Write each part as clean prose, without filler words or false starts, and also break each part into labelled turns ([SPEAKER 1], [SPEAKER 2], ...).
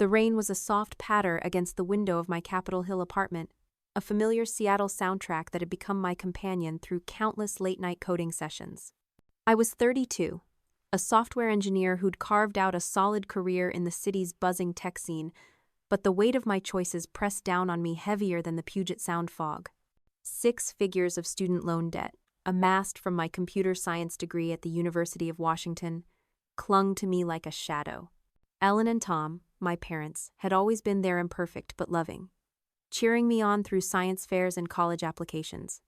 [SPEAKER 1] The rain was a soft patter against the window of my Capitol Hill apartment, a familiar Seattle soundtrack that had become my companion through countless late-night coding sessions. I was 32, a software engineer who'd carved out a solid career in the city's buzzing tech scene, but the weight of my choices pressed down on me heavier than the Puget Sound fog. 6 figures of student loan debt, amassed from my computer science degree at the University of Washington, clung to me like a shadow. Ellen and Tom, my parents, had always been there, imperfect but loving, cheering me on through science fairs and college applications.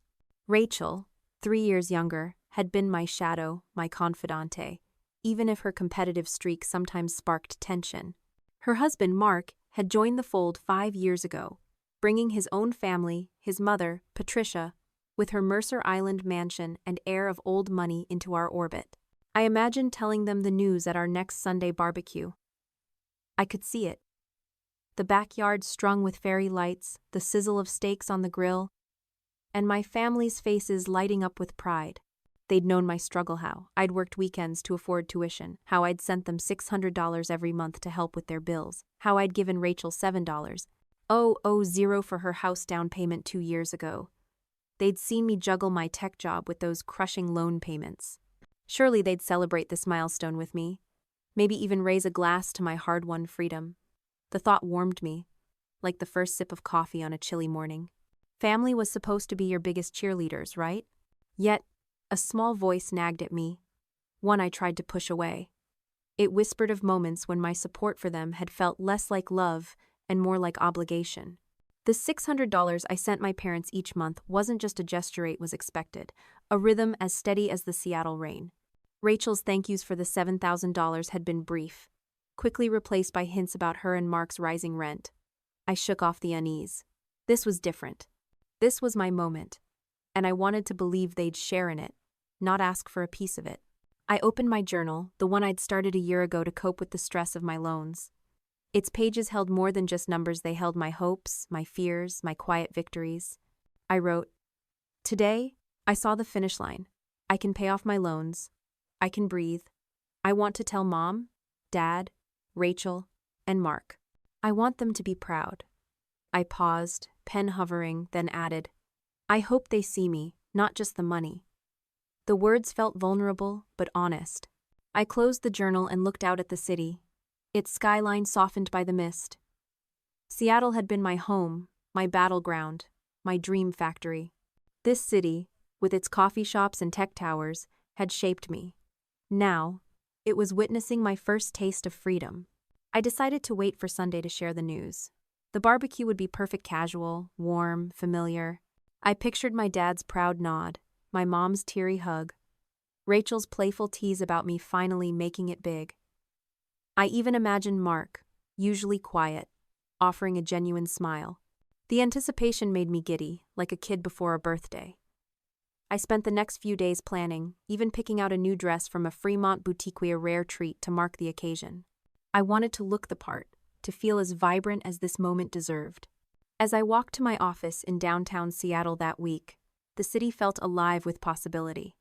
[SPEAKER 1] Rachel, 3 years younger, had been my shadow, my confidante, even if her competitive streak sometimes sparked tension. Her husband, Mark, had joined the fold 5 years ago, bringing his own family, his mother, Patricia, with her Mercer Island mansion and air of old money into our orbit. I imagined telling them the news at our next Sunday barbecue. I could see it. The backyard strung with fairy lights, the sizzle of steaks on the grill, and my family's faces lighting up with pride. They'd known my struggle, how I'd worked weekends to afford tuition, how I'd sent them $600 every month to help with their bills, how I'd given Rachel $7.000 for her house down payment 2 years ago. They'd seen me juggle my tech job with those crushing loan payments. Surely they'd celebrate this milestone with me, maybe even raise a glass to my hard-won freedom. The thought warmed me, like the first sip of coffee on a chilly morning. Family was supposed to be your biggest cheerleaders, right? Yet, a small voice nagged at me, one I tried to push away. It whispered of moments when my support for them had felt less like love and more like obligation. The $600 I sent my parents each month wasn't just a gesture it was expected, a rhythm as steady as the Seattle rain. Rachel's thank yous for the $7,000 had been brief, quickly replaced by hints about her and Mark's rising rent. I shook off the unease. This was different. This was my moment, and I wanted to believe they'd share in it, not ask for a piece of it. I opened my journal, the one I'd started a year ago to cope with the stress of my loans. Its pages held more than just numbers. They held my hopes, my fears, my quiet victories. I wrote, "Today, I saw the finish line. I can pay off my loans. I can breathe. I want to tell Mom, Dad, Rachel, and Mark. I want them to be proud." I paused, pen hovering, then added, "I hope they see me, not just the money." The words felt vulnerable, but honest. I closed the journal and looked out at the city, its skyline softened by the mist. Seattle had been my home, my battleground, my dream factory. This city, with its coffee shops and tech towers, had shaped me. Now, it was witnessing my first taste of freedom. I decided to wait for Sunday to share the news. The barbecue would be perfect, casual, warm, familiar. I pictured my dad's proud nod, my mom's teary hug, Rachel's playful tease about me finally making it big. I even imagined Mark, usually quiet, offering a genuine smile. The anticipation made me giddy, like a kid before a birthday. I spent the next few days planning, even picking out a new dress from a Fremont boutique, a rare treat to mark the occasion. I wanted to look the part, to feel as vibrant as this moment deserved. As I walked to my office in downtown Seattle that week, the city felt alive with possibility.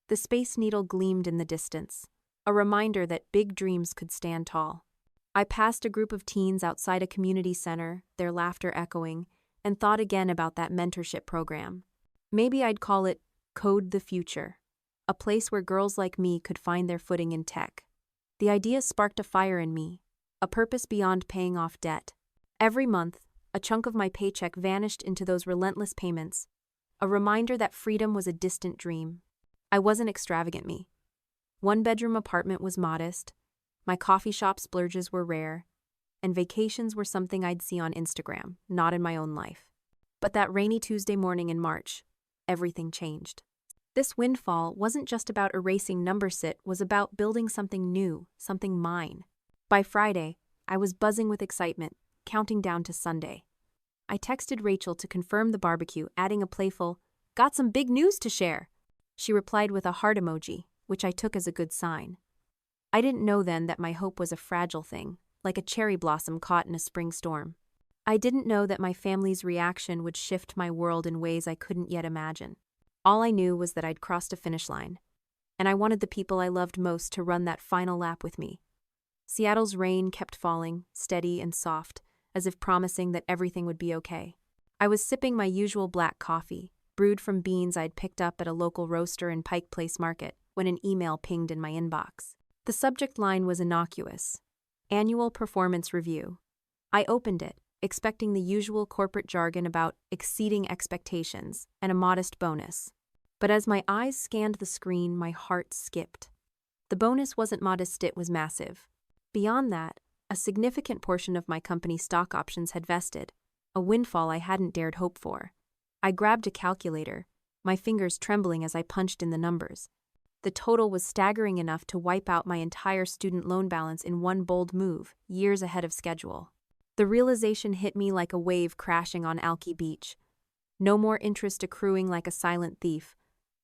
[SPEAKER 1] The Space Needle gleamed in the distance, a reminder that big dreams could stand tall. I passed a group of teens outside a community center, their laughter echoing, and thought again about that mentorship program. Maybe I'd call it Code the Future, a place where girls like me could find their footing in tech. The idea sparked a fire in me, a purpose beyond paying off debt. Every month, a chunk of my paycheck vanished into those relentless payments, a reminder that freedom was a distant dream. I wasn't extravagant, me. One-bedroom apartment was modest, my coffee shop splurges were rare, and vacations were something I'd see on Instagram, not in my own life. But that rainy Tuesday morning in March, everything changed. This windfall wasn't just about erasing numbers, it was about building something new, something mine. By Friday, I was buzzing with excitement, counting down to Sunday. I texted Rachel to confirm the barbecue, adding a playful, "Got some big news to share." She replied with a heart emoji, which I took as a good sign. I didn't know then that my hope was a fragile thing, like a cherry blossom caught in a spring storm. I didn't know that my family's reaction would shift my world in ways I couldn't yet imagine. All I knew was that I'd crossed a finish line, and I wanted the people I loved most to run that final lap with me. Seattle's rain kept falling, steady and soft, as if promising that everything would be okay. I was sipping my usual black coffee, brewed from beans I'd picked up at a local roaster in Pike Place Market, when an email pinged in my inbox. The subject line was innocuous: Annual Performance Review. I opened it, expecting the usual corporate jargon about exceeding expectations and a modest bonus. But as my eyes scanned the screen, my heart skipped. The bonus wasn't modest, it was massive. Beyond that, a significant portion of my company's stock options had vested, a windfall I hadn't dared hope for. I grabbed a calculator, my fingers trembling as I punched in the numbers. The total was staggering enough to wipe out my entire student loan balance in one bold move, years ahead of schedule. The realization hit me like a wave crashing on Alki Beach. No more interest accruing like a silent thief.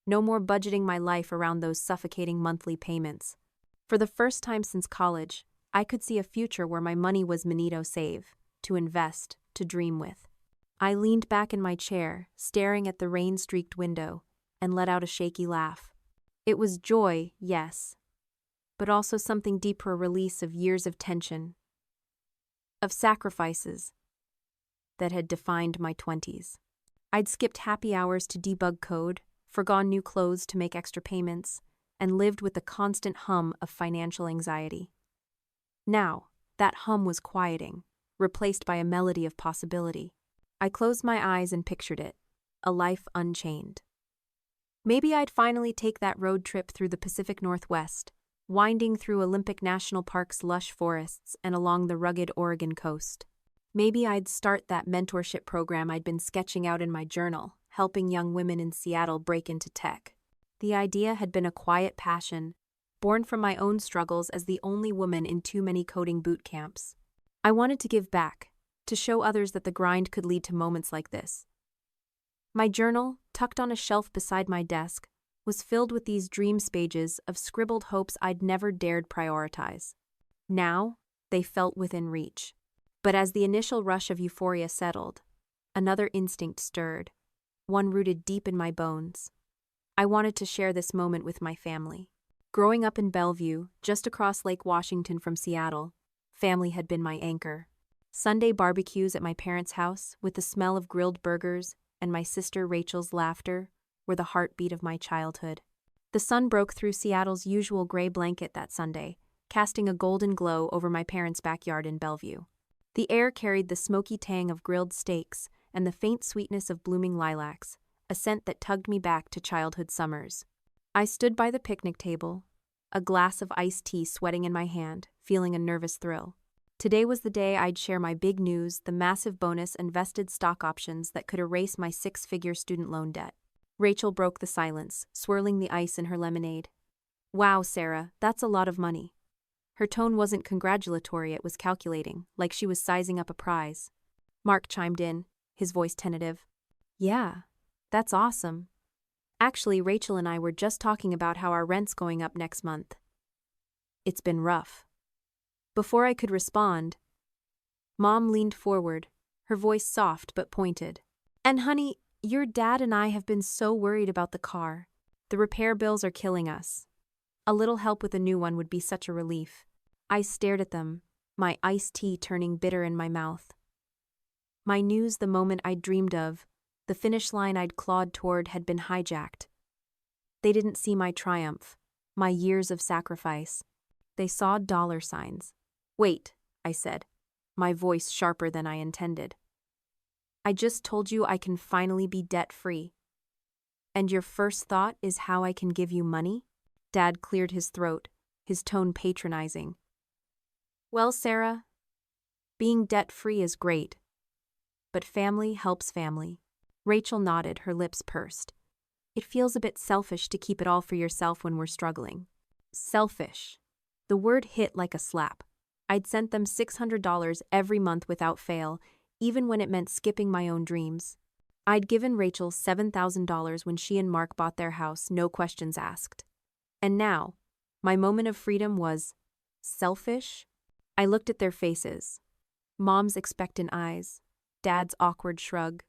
[SPEAKER 1] No more budgeting my life around those suffocating monthly payments. For the first time since college, I could see a future where my money was Manito save, to invest, to dream with. I leaned back in my chair, staring at the rain-streaked window, and let out a shaky laugh. It was joy, yes, but also something deeper, a release of years of tension, of sacrifices that had defined my 20s. I'd skipped happy hours to debug code, forgone new clothes to make extra payments, and lived with the constant hum of financial anxiety. Now, that hum was quieting, replaced by a melody of possibility. I closed my eyes and pictured it, a life unchained. Maybe I'd finally take that road trip through the Pacific Northwest, winding through Olympic National Park's lush forests and along the rugged Oregon coast. Maybe I'd start that mentorship program I'd been sketching out in my journal, helping young women in Seattle break into tech. The idea had been a quiet passion, born from my own struggles as the only woman in too many coding boot camps. I wanted to give back, to show others that the grind could lead to moments like this. My journal, tucked on a shelf beside my desk, was filled with these dream pages of scribbled hopes I'd never dared prioritize. Now, they felt within reach. But as the initial rush of euphoria settled, another instinct stirred, one rooted deep in my bones. I wanted to share this moment with my family. Growing up in Bellevue, just across Lake Washington from Seattle, family had been my anchor. Sunday barbecues at my parents' house, with the smell of grilled burgers and my sister Rachel's laughter, were the heartbeat of my childhood. The sun broke through Seattle's usual gray blanket that Sunday, casting a golden glow over my parents' backyard in Bellevue. The air carried the smoky tang of grilled steaks and the faint sweetness of blooming lilacs, a scent that tugged me back to childhood summers. I stood by the picnic table, a glass of iced tea sweating in my hand, feeling a nervous thrill. Today was the day I'd share my big news, the massive bonus and vested stock options that could erase my six-figure student loan debt. Rachel broke the silence, swirling the ice in her lemonade. "Wow, Sarah, that's a lot of money." Her tone wasn't congratulatory, it was calculating, like she was sizing up a prize. Mark chimed in, his voice tentative. "Yeah, that's awesome. Actually, Rachel and I were just talking about how our rent's going up next month. It's been rough." Before I could respond, Mom leaned forward, her voice soft but pointed. "And honey, your dad and I have been so worried about the car. The repair bills are killing us. A little help with a new one would be such a relief." I stared at them, my iced tea turning bitter in my mouth. My news, the moment I'd dreamed of, the finish line I'd clawed toward, had been hijacked. They didn't see my triumph, my years of sacrifice. They saw dollar signs. "Wait," I said, my voice sharper than I intended. "I just told you I can finally be debt-free. And your first thought is how I can give you money?" Dad cleared his throat, his tone patronizing. "Well, Sarah, being debt-free is great, but family helps family." Rachel nodded, her lips pursed. "It feels a bit selfish to keep it all for yourself when we're struggling." Selfish. The word hit like a slap. I'd sent them $600 every month without fail, even when it meant skipping my own dreams. I'd given Rachel $7,000 when she and Mark bought their house, no questions asked. And now, my moment of freedom was selfish? I looked at their faces. Mom's expectant eyes, Dad's awkward shrug,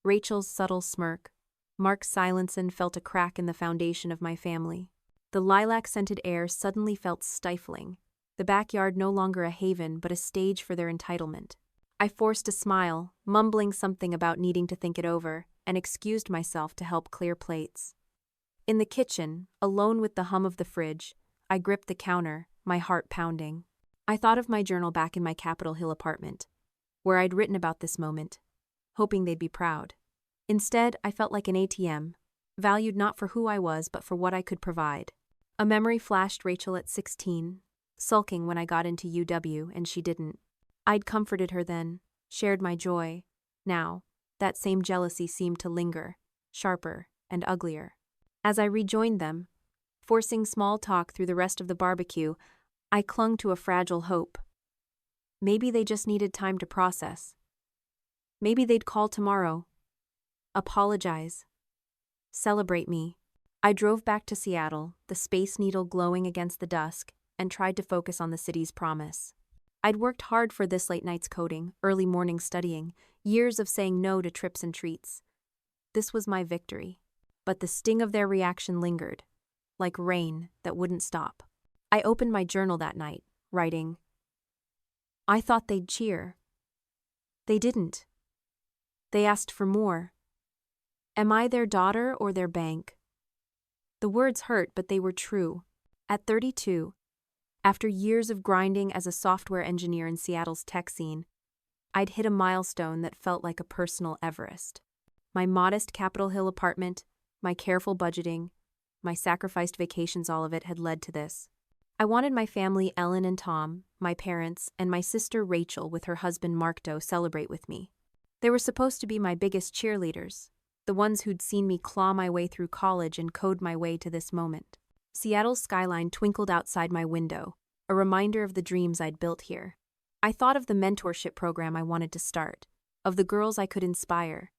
[SPEAKER 1] Rachel's subtle smirk. Mark's silence, and felt a crack in the foundation of my family. The lilac-scented air suddenly felt stifling. the backyard no longer a haven but a stage for their entitlement. I forced a smile, mumbling something about needing to think it over, and excused myself to help clear plates. In the kitchen, alone with the hum of the fridge, I gripped the counter, my heart pounding. I thought of my journal back in my Capitol Hill apartment, where I'd written about this moment, hoping they'd be proud. Instead, I felt like an ATM, valued not for who I was but for what I could provide. A memory flashed Rachel at 16, sulking when I got into UW and she didn't. I'd comforted her then, shared my joy. Now, that same jealousy seemed to linger, sharper and uglier. As I rejoined them, forcing small talk through the rest of the barbecue, I clung to a fragile hope. Maybe they just needed time to process. Maybe they'd call tomorrow. Apologize. Celebrate me. I drove back to Seattle, the Space Needle glowing against the dusk, and tried to focus on the city's promise. I'd worked hard for this late night's coding, early morning studying, years of saying no to trips and treats. This was my victory. But the sting of their reaction lingered, like rain that wouldn't stop. I opened my journal that night, writing, "I thought they'd cheer. They didn't. They asked for more. Am I their daughter or their bank?" The words hurt, but they were true. At 32, after years of grinding as a software engineer in Seattle's tech scene, I'd hit a milestone that felt like a personal Everest. My modest Capitol Hill apartment, my careful budgeting, my sacrificed vacations, all of it had led to this. I wanted my family, Ellen and Tom, my parents, and my sister Rachel with her husband Mark to celebrate with me. They were supposed to be my biggest cheerleaders, the ones who'd seen me claw my way through college and code my way to this moment. Seattle's skyline twinkled outside my window, a reminder of the dreams I'd built here. I thought of the mentorship program I wanted to start, of the girls I could inspire.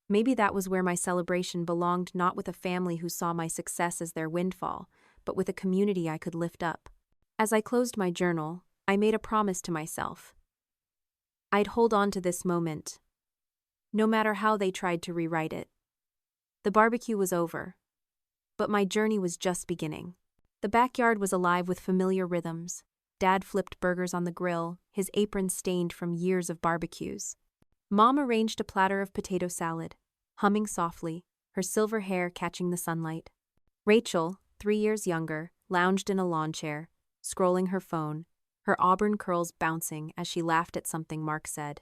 [SPEAKER 1] Maybe that was where my celebration belonged, not with a family who saw my success as their windfall, but with a community I could lift up. As I closed my journal, I made a promise to myself. I'd hold on to this moment, no matter how they tried to rewrite it. The barbecue was over, but my journey was just beginning. The backyard was alive with familiar rhythms. Dad flipped burgers on the grill, his apron stained from years of barbecues. Mom arranged a platter of potato salad, humming softly, her silver hair catching the sunlight. Rachel, 3 years younger, lounged in a lawn chair, scrolling her phone, her auburn curls bouncing as she laughed at something Mark said.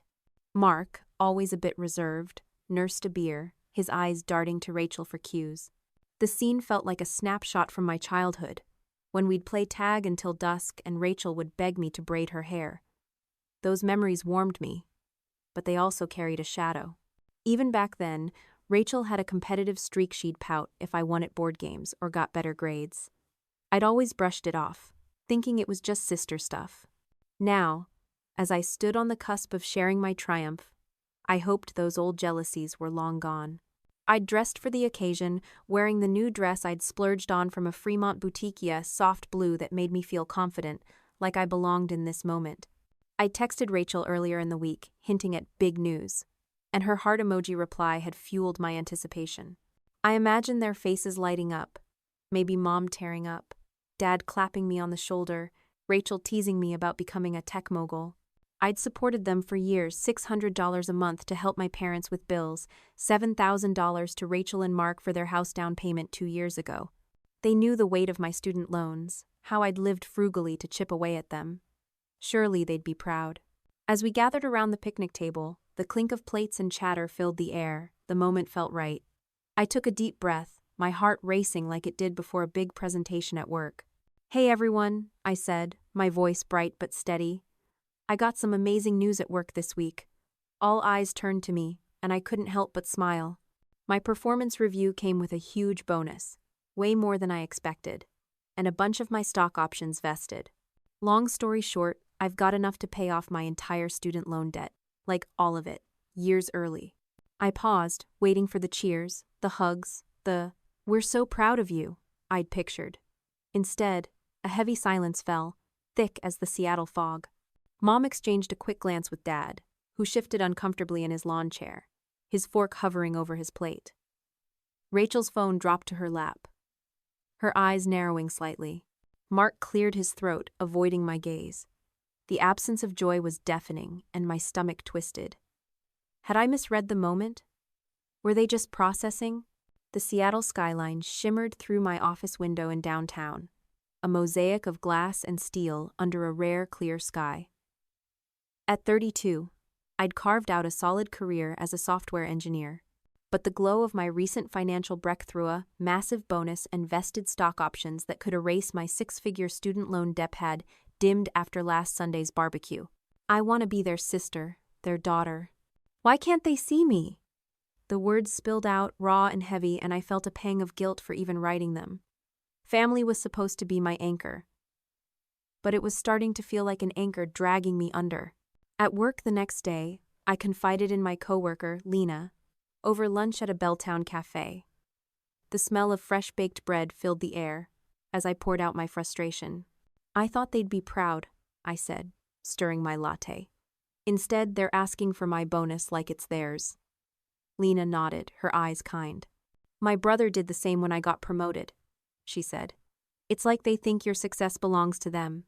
[SPEAKER 1] Mark, always a bit reserved, nursed a beer, his eyes darting to Rachel for cues. The scene felt like a snapshot from my childhood, when we'd play tag until dusk and Rachel would beg me to braid her hair. Those memories warmed me, but they also carried a shadow. Even back then, Rachel had a competitive streak she'd pout if I won at board games or got better grades. I'd always brushed it off, thinking it was just sister stuff. Now, as I stood on the cusp of sharing my triumph, I hoped those old jealousies were long gone. I'd dressed for the occasion, wearing the new dress I'd splurged on from a Fremont boutique, soft blue that made me feel confident, like I belonged in this moment. I texted Rachel earlier in the week, hinting at big news, and her heart emoji reply had fueled my anticipation. I imagined their faces lighting up, maybe Mom tearing up, Dad clapping me on the shoulder, Rachel teasing me about becoming a tech mogul. I'd supported them for years, $600 a month to help my parents with bills, $7,000 to Rachel and Mark for their house down payment 2 years ago. They knew the weight of my student loans, how I'd lived frugally to chip away at them. Surely they'd be proud. As we gathered around the picnic table, the clink of plates and chatter filled the air. The moment felt right. I took a deep breath, my heart racing like it did before a big presentation at work. "Hey everyone," I said, my voice bright but steady. "I got some amazing news at work this week." All eyes turned to me, and I couldn't help but smile. My performance review came with a huge bonus, way more than I expected, and a bunch of my stock options vested. Long story short, I've got enough to pay off my entire student loan debt, like all of it, years early. I paused, waiting for the cheers, the hugs, the "we're so proud of you" I'd pictured. Instead, a heavy silence fell, thick as the Seattle fog. Mom exchanged a quick glance with Dad, who shifted uncomfortably in his lawn chair, his fork hovering over his plate. Rachel's phone dropped to her lap, her eyes narrowing slightly. Mark cleared his throat, avoiding my gaze. The absence of joy was deafening, and my stomach twisted. Had I misread the moment? Were they just processing? The Seattle skyline shimmered through my office window in downtown, a mosaic of glass and steel under a rare, clear sky. At 32, I'd carved out a solid career as a software engineer, but the glow of my recent financial breakthrough, massive bonus, and vested stock options that could erase my six-figure student loan debt had dimmed after last Sunday's barbecue. I want to be their sister, their daughter. Why can't they see me? The words spilled out, raw and heavy, and I felt a pang of guilt for even writing them. Family was supposed to be my anchor, but it was starting to feel like an anchor dragging me under. At work the next day, I confided in my coworker, Lena, over lunch at a Belltown cafe. The smell of fresh-baked bread filled the air as I poured out my frustration. I thought they'd be proud, I said, stirring my latte. Instead, they're asking for my bonus like it's theirs. Lena nodded, her eyes kind. My brother did the same when I got promoted, she said. It's like they think your success belongs to them.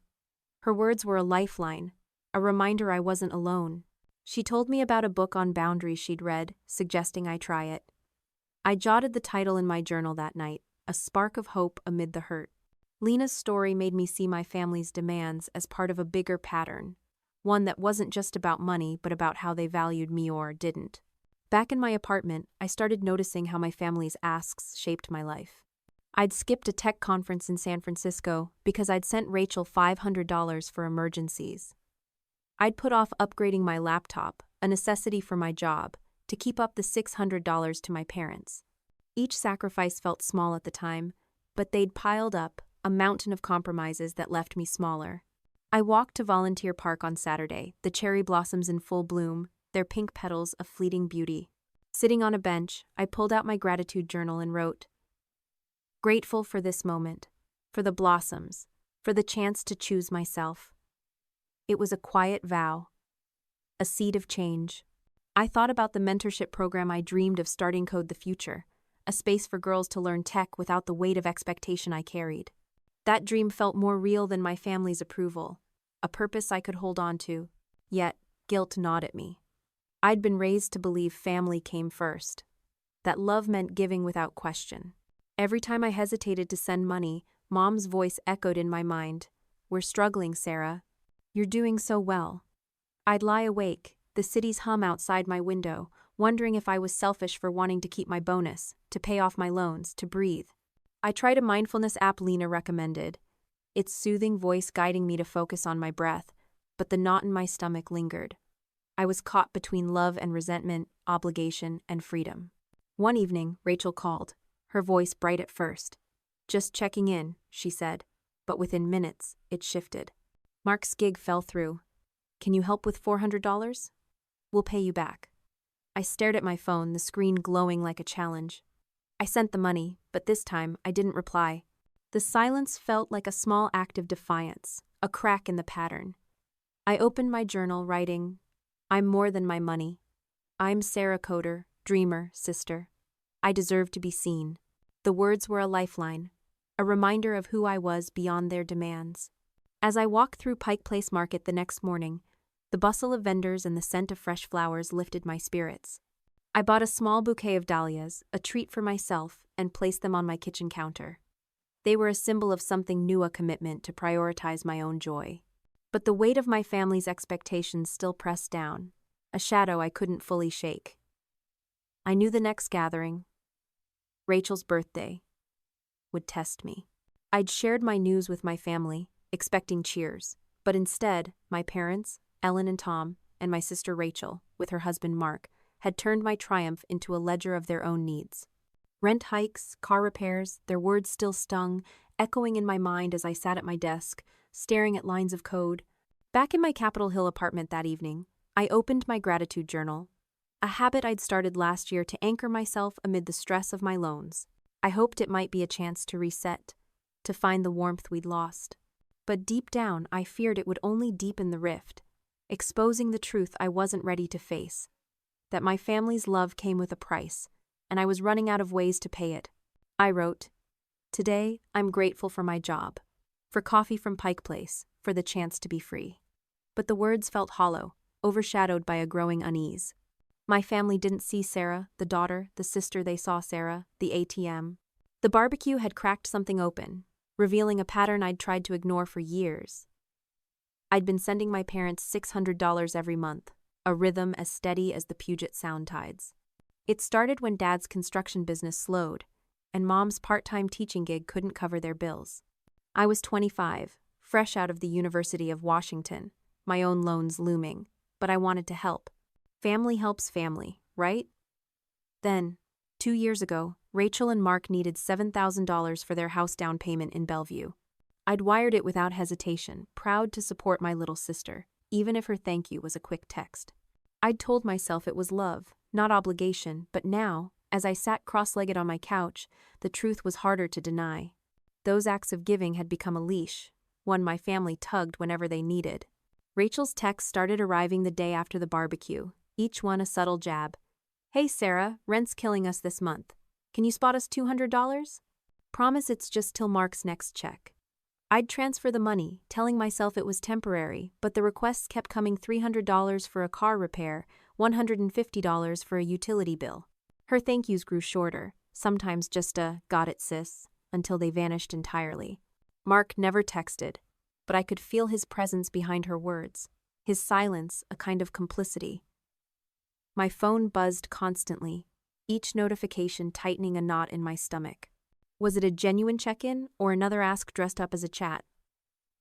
[SPEAKER 1] Her words were a lifeline, a reminder I wasn't alone. She told me about a book on boundaries she'd read, suggesting I try it. I jotted the title in my journal that night, A Spark of Hope Amid the Hurt. Lena's story made me see my family's demands as part of a bigger pattern, one that wasn't just about money but about how they valued me or didn't. Back in my apartment, I started noticing how my family's asks shaped my life. I'd skipped a tech conference in San Francisco because I'd sent Rachel $500 for emergencies. I'd put off upgrading my laptop, a necessity for my job, to keep up the $600 to my parents. Each sacrifice felt small at the time, but they'd piled up, a mountain of compromises that left me smaller. I walked to Volunteer Park on Saturday, the cherry blossoms in full bloom, their pink petals of fleeting beauty. Sitting on a bench, I pulled out my gratitude journal and wrote, "Grateful for this moment, for the blossoms, for the chance to choose myself." It was a quiet vow, a seed of change. I thought about the mentorship program I dreamed of starting Code the Future, a space for girls to learn tech without the weight of expectation I carried. That dream felt more real than my family's approval, a purpose I could hold on to, yet guilt gnawed at me. I'd been raised to believe family came first, that love meant giving without question. Every time I hesitated to send money, Mom's voice echoed in my mind, "We're struggling, Sarah. You're doing so well." I'd lie awake, the city's hum outside my window, wondering if I was selfish for wanting to keep my bonus, to pay off my loans, to breathe. I tried a mindfulness app Lena recommended, its soothing voice guiding me to focus on my breath, but the knot in my stomach lingered. I was caught between love and resentment, obligation and freedom. One evening, Rachel called, her voice bright at first. "Just checking in," she said, but within minutes, it shifted. "Mark's gig fell through. Can you help with $400? We'll pay you back." I stared at my phone, the screen glowing like a challenge. I sent the money, but this time I didn't reply. The silence felt like a small act of defiance, a crack in the pattern. I opened my journal, writing, "I'm more than my money. I'm Sarah Coder, dreamer, sister. I deserve to be seen." The words were a lifeline, a reminder of who I was beyond their demands. As I walked through Pike Place Market the next morning, the bustle of vendors and the scent of fresh flowers lifted my spirits. I bought a small bouquet of dahlias, a treat for myself, and placed them on my kitchen counter. They were a symbol of something new, a commitment to prioritize my own joy. But the weight of my family's expectations still pressed down, a shadow I couldn't fully shake. I knew the next gathering, Rachel's birthday, would test me. I'd shared my news with my family, expecting cheers, but instead, my parents, Ellen and Tom, and my sister Rachel, with her husband Mark, had turned my triumph into a ledger of their own needs. Rent hikes, car repairs, their words still stung, echoing in my mind as I sat at my desk, staring at lines of code. Back in my Capitol Hill apartment that evening, I opened my gratitude journal, a habit I'd started last year to anchor myself amid the stress of my loans. I hoped it might be a chance to reset, to find the warmth we'd lost. But deep down, I feared it would only deepen the rift, exposing the truth I wasn't ready to face. That my family's love came with a price, and I was running out of ways to pay it. I wrote, "Today, I'm grateful for my job. For coffee from Pike Place, for the chance to be free. But the words felt hollow, overshadowed by a growing unease. My family didn't see Sarah, the daughter, the sister they saw Sarah, the ATM. The barbecue had cracked something open, revealing a pattern I'd tried to ignore for years. I'd been sending my parents $600 every month, a rhythm as steady as the Puget Sound tides. It started when Dad's construction business slowed, and Mom's part-time teaching gig couldn't cover their bills. I was 25, fresh out of the University of Washington, my own loans looming, but I wanted to help. Family helps family, right? Then, 2 years ago, Rachel and Mark needed $7,000 for their house down payment in Bellevue. I'd wired it without hesitation, proud to support my little sister, even if her thank you was a quick text. I'd told myself it was love, not obligation, but now, as I sat cross-legged on my couch, the truth was harder to deny. Those acts of giving had become a leash, one my family tugged whenever they needed. Rachel's texts started arriving the day after the barbecue, each one a subtle jab. "Hey Sarah, rent's killing us this month. Can you spot us $200? Promise it's just till Mark's next check." I'd transfer the money, telling myself it was temporary, but the requests kept coming: $300 for a car repair, $150 for a utility bill. Her thank yous grew shorter, sometimes just a "got it sis," until they vanished entirely. Mark never texted, but I could feel his presence behind her words, his silence a kind of complicity. My phone buzzed constantly, each notification tightening a knot in my stomach. Was it a genuine check-in or another ask dressed up as a chat?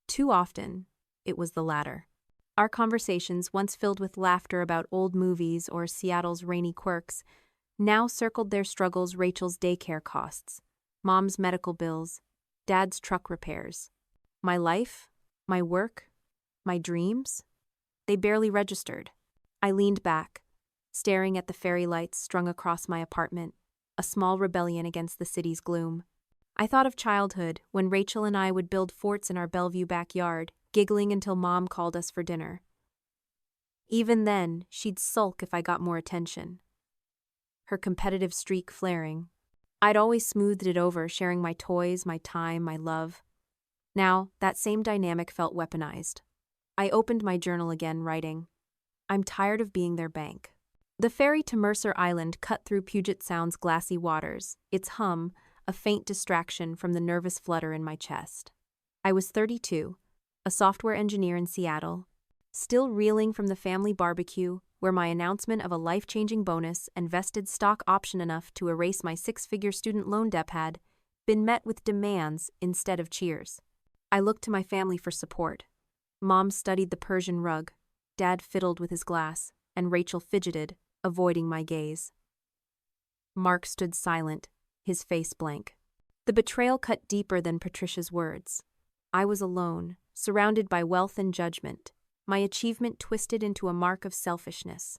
[SPEAKER 1] Too often, it was the latter. Our conversations, once filled with laughter about old movies or Seattle's rainy quirks, now circled their struggles: Rachel's daycare costs, Mom's medical bills, Dad's truck repairs. My life, my work, my dreams? They barely registered. I leaned back, staring at the fairy lights strung across my apartment, a small rebellion against the city's gloom. I thought of childhood, when Rachel and I would build forts in our Bellevue backyard, giggling until Mom called us for dinner. Even then, she'd sulk if I got more attention, her competitive streak flaring. I'd always smoothed it over, sharing my toys, my time, my love. Now, that same dynamic felt weaponized. I opened my journal again, writing, "I'm tired of being their bank." The ferry to Mercer Island cut through Puget Sound's glassy waters, its hum a faint distraction from the nervous flutter in my chest. I was 32, a software engineer in Seattle, still reeling from the family barbecue where my announcement of a life-changing bonus and vested stock option enough to erase my 6-figure student loan debt had been met with demands instead of cheers. I looked to my family for support. Mom studied the Persian rug, Dad fiddled with his glass, and Rachel fidgeted, avoiding my gaze. Mark stood silent, his face blank. The betrayal cut deeper than Patricia's words. I was alone, surrounded by wealth and judgment, my achievement twisted into a mark of selfishness.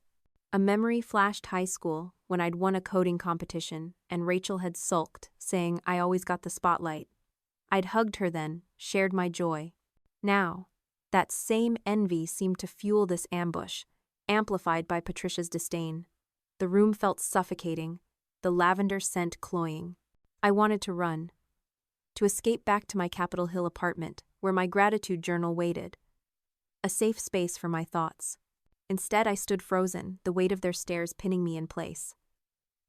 [SPEAKER 1] A memory flashed high school, when I'd won a coding competition, and Rachel had sulked, saying I always got the spotlight. I'd hugged her then, shared my joy. Now, that same envy seemed to fuel this ambush, amplified by Patricia's disdain. The room felt suffocating, the lavender scent cloying. I wanted to run, to escape back to my Capitol Hill apartment, where my gratitude journal waited, a safe space for my thoughts. Instead, I stood frozen, the weight of their stares pinning me in place.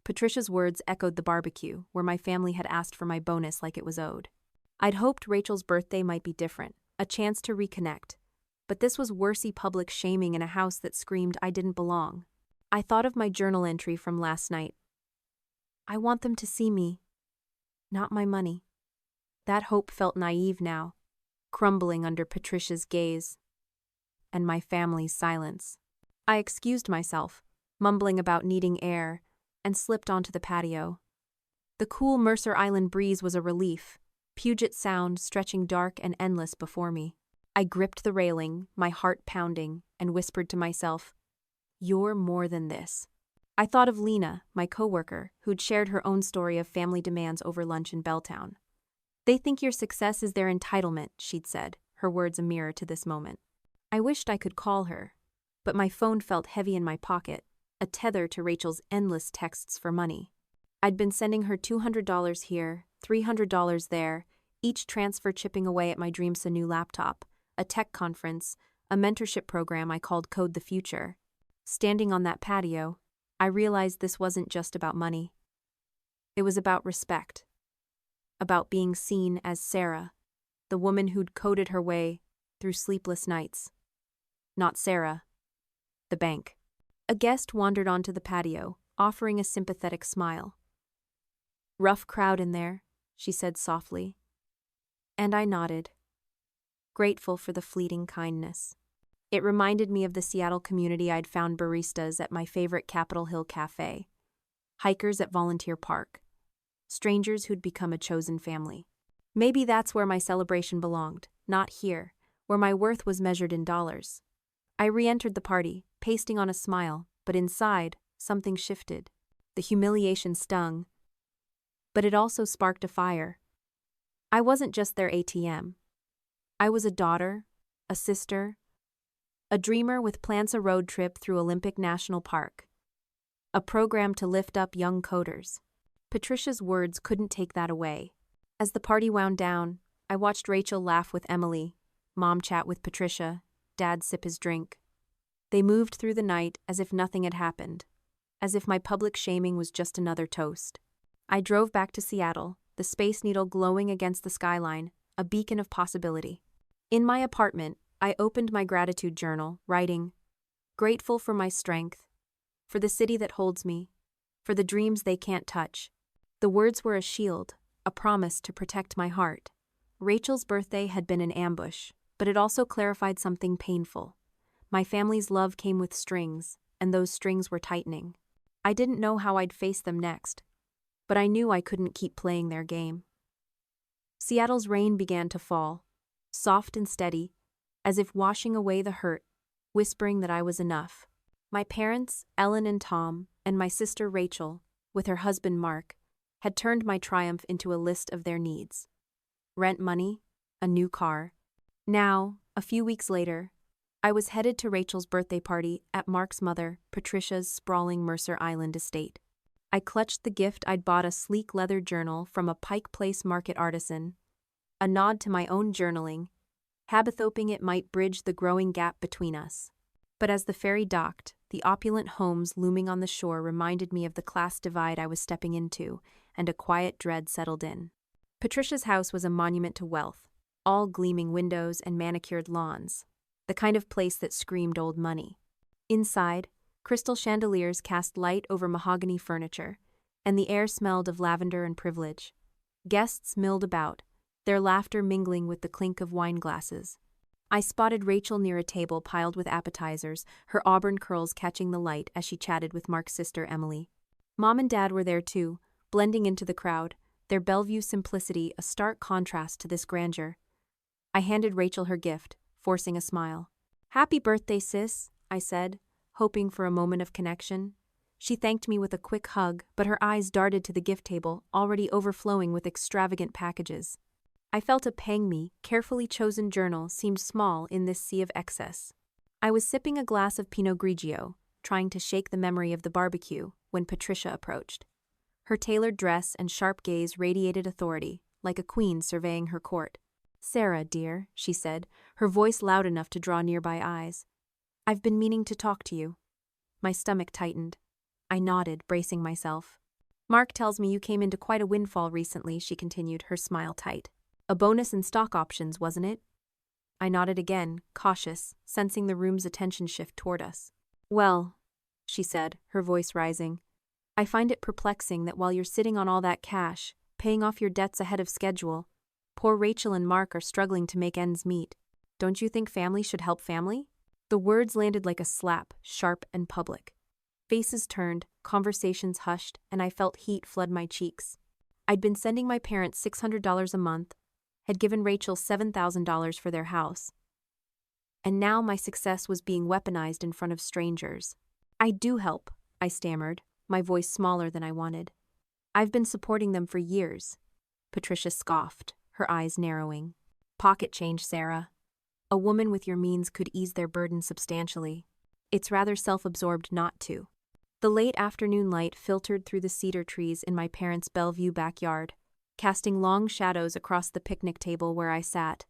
[SPEAKER 1] Patricia's words echoed the barbecue, where my family had asked for my bonus like it was owed. I'd hoped Rachel's birthday might be different, a chance to reconnect, but this was worsey public shaming in a house that screamed I didn't belong. I thought of my journal entry from last night. I want them to see me, not my money. That hope felt naive now, crumbling under Patricia's gaze and my family's silence. I excused myself, mumbling about needing air, and slipped onto the patio. The cool Mercer Island breeze was a relief, Puget Sound stretching dark and endless before me. I gripped the railing, my heart pounding, and whispered to myself, "You're more than this." I thought of Lena, my coworker, who'd shared her own story of family demands over lunch in Belltown. "They think your success is their entitlement," she'd said, her words a mirror to this moment. I wished I could call her, but my phone felt heavy in my pocket, a tether to Rachel's endless texts for money. I'd been sending her $200 here, $300 there, each transfer chipping away at my dreams: a new laptop, a tech conference, a mentorship program I called Code the Future. Standing on that patio, I realized this wasn't just about money. It was about respect. About being seen as Sarah, the woman who'd coded her way through sleepless nights. Not Sarah, the bank. A guest wandered onto the patio, offering a sympathetic smile. "Rough crowd in there," she said softly. And I nodded, grateful for the fleeting kindness. It reminded me of the Seattle community I'd found: baristas at my favorite Capitol Hill cafe, hikers at Volunteer Park, strangers who'd become a chosen family. Maybe that's where my celebration belonged, not here, where my worth was measured in dollars. I re-entered the party, pasting on a smile, but inside, something shifted. The humiliation stung, but it also sparked a fire. I wasn't just their ATM. I was a daughter, a sister, a dreamer with plans: a road trip through Olympic National Park, a program to lift up young coders. Patricia's words couldn't take that away. As the party wound down, I watched Rachel laugh with Emily, Mom chat with Patricia, Dad sip his drink. They moved through the night as if nothing had happened, as if my public shaming was just another toast. I drove back to Seattle, the Space Needle glowing against the skyline, a beacon of possibility. In my apartment, I opened my gratitude journal, writing, "Grateful for my strength, for the city that holds me, for the dreams they can't touch." The words were a shield, a promise to protect my heart. Rachel's birthday had been an ambush, but it also clarified something painful. My family's love came with strings, and those strings were tightening. I didn't know how I'd face them next, but I knew I couldn't keep playing their game. Seattle's rain began to fall, soft and steady, as if washing away the hurt, whispering that I was enough. My parents, Ellen and Tom, and my sister Rachel, with her husband Mark, had turned my triumph into a list of their needs. Rent money, a new car. Now, a few weeks later, I was headed to Rachel's birthday party at Mark's mother, Patricia's sprawling Mercer Island estate. I clutched the gift I'd bought: a sleek leather journal from a Pike Place market artisan, a nod to my own journaling, hoping it might bridge the growing gap between us. But as the ferry docked, the opulent homes looming on the shore reminded me of the class divide I was stepping into, and a quiet dread settled in. Patricia's house was a monument to wealth, all gleaming windows and manicured lawns, the kind of place that screamed old money. Inside, crystal chandeliers cast light over mahogany furniture, and the air smelled of lavender and privilege. Guests milled about, their laughter mingling with the clink of wine glasses. I spotted Rachel near a table piled with appetizers, her auburn curls catching the light as she chatted with Mark's sister Emily. Mom and Dad were there too, blending into the crowd, their Bellevue simplicity a stark contrast to this grandeur. I handed Rachel her gift, forcing a smile. "Happy birthday, sis," I said, hoping for a moment of connection. She thanked me with a quick hug, but her eyes darted to the gift table, already overflowing with extravagant packages. I felt a pang. My carefully chosen journal seemed small in this sea of excess. I was sipping a glass of Pinot Grigio, trying to shake the memory of the barbecue, when Patricia approached. Her tailored dress and sharp gaze radiated authority, like a queen surveying her court. "Sarah, dear," she said, her voice loud enough to draw nearby eyes. "I've been meaning to talk to you." My stomach tightened. I nodded, bracing myself. "Mark tells me you came into quite a windfall recently," she continued, her smile tight. "A bonus and stock options, wasn't it?" I nodded again, cautious, sensing the room's attention shift toward us. "Well," she said, her voice rising, "I find it perplexing that while you're sitting on all that cash, paying off your debts ahead of schedule, poor Rachel and Mark are struggling to make ends meet. Don't you think family should help family?" The words landed like a slap, sharp and public. Faces turned, conversations hushed, and I felt heat flood my cheeks. I'd been sending my parents $600 a month, had given Rachel $7,000 for their house. And now my success was being weaponized in front of strangers. "I do help," I stammered, my voice smaller than I wanted. "I've been supporting them for years." Patricia scoffed, her eyes narrowing. "Pocket change, Sarah. A woman with your means could ease their burden substantially. It's rather self-absorbed not to." The late afternoon light filtered through the cedar trees in my parents' Bellevue backyard, casting long shadows across the picnic table where I sat,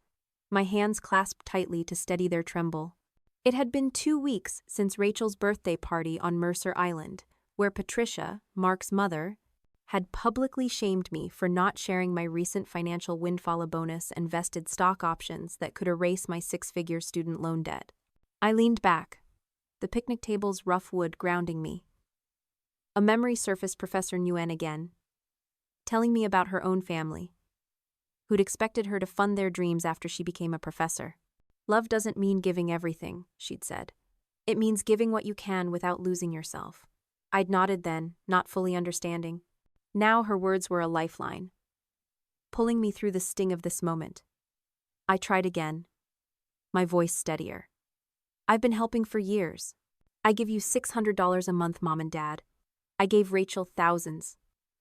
[SPEAKER 1] my hands clasped tightly to steady their tremble. It had been 2 weeks since Rachel's birthday party on Mercer Island, where Patricia, Mark's mother, had publicly shamed me for not sharing my recent financial windfall bonus and vested stock options that could erase my 6-figure student loan debt. I leaned back, the picnic table's rough wood grounding me. A memory surfaced Professor Nguyen again, telling me about her own family, who'd expected her to fund their dreams after she became a professor. Love doesn't mean giving everything, she'd said. It means giving what you can without losing yourself. I'd nodded then, not fully understanding. Now her words were a lifeline, pulling me through the sting of this moment. I tried again, my voice steadier. I've been helping for years. I give you $600 a month, Mom and Dad. I gave Rachel thousands.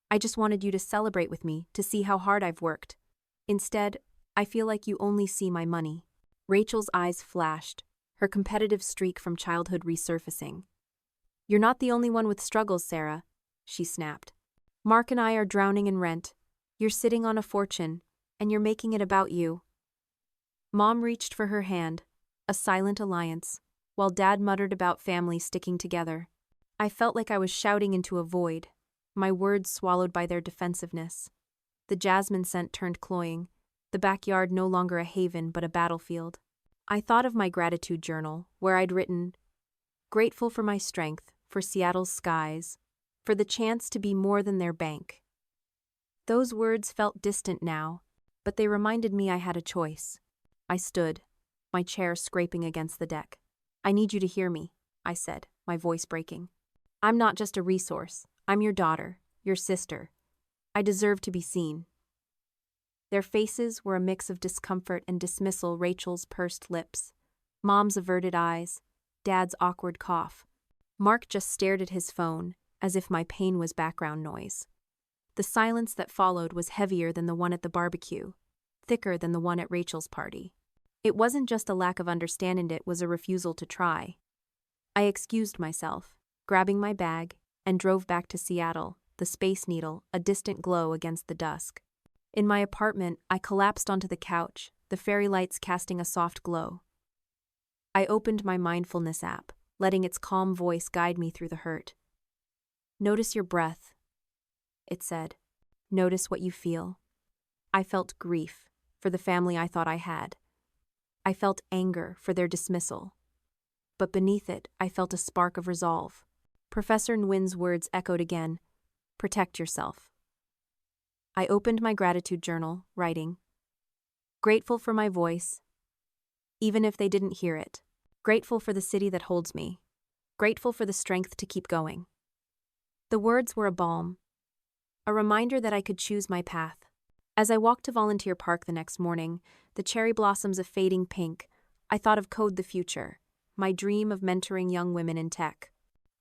[SPEAKER 1] I just wanted you to celebrate with me, to see how hard I've worked. Instead, I feel like you only see my money. Rachel's eyes flashed, her competitive streak from childhood resurfacing. You're not the only one with struggles, Sarah, she snapped. Mark and I are drowning in rent. You're sitting on a fortune, and you're making it about you. Mom reached for her hand, a silent alliance, while Dad muttered about family sticking together. I felt like I was shouting into a void, my words swallowed by their defensiveness. The jasmine scent turned cloying, the backyard no longer a haven but a battlefield. I thought of my gratitude journal, where I'd written, "Grateful for my strength, for Seattle's skies, for the chance to be more than their bank." Those words felt distant now, but they reminded me I had a choice. I stood, my chair scraping against the deck. "I need you to hear me," I said, my voice breaking. "I'm not just a resource. I'm your daughter, your sister. I deserve to be seen." Their faces were a mix of discomfort and dismissal. Rachel's pursed lips, Mom's averted eyes, Dad's awkward cough. Mark just stared at his phone, as if my pain was background noise. The silence that followed was heavier than the one at the barbecue, thicker than the one at Rachel's party. It wasn't just a lack of understanding, it was a refusal to try. I excused myself, grabbing my bag, and drove back to Seattle, the Space Needle, a distant glow against the dusk. In my apartment, I collapsed onto the couch, the fairy lights casting a soft glow. I opened my mindfulness app, letting its calm voice guide me through the hurt. "Notice your breath," it said. "Notice what you feel." I felt grief for the family I thought I had. I felt anger for their dismissal. But beneath it, I felt a spark of resolve. Professor Nguyen's words echoed again, "Protect yourself." I opened my gratitude journal, writing, "Grateful for my voice, even if they didn't hear it. Grateful for the city that holds me. Grateful for the strength to keep going." The words were a balm, a reminder that I could choose my path. As I walked to Volunteer Park the next morning, the cherry blossoms a fading pink, I thought of Code the Future, my dream of mentoring young women in tech.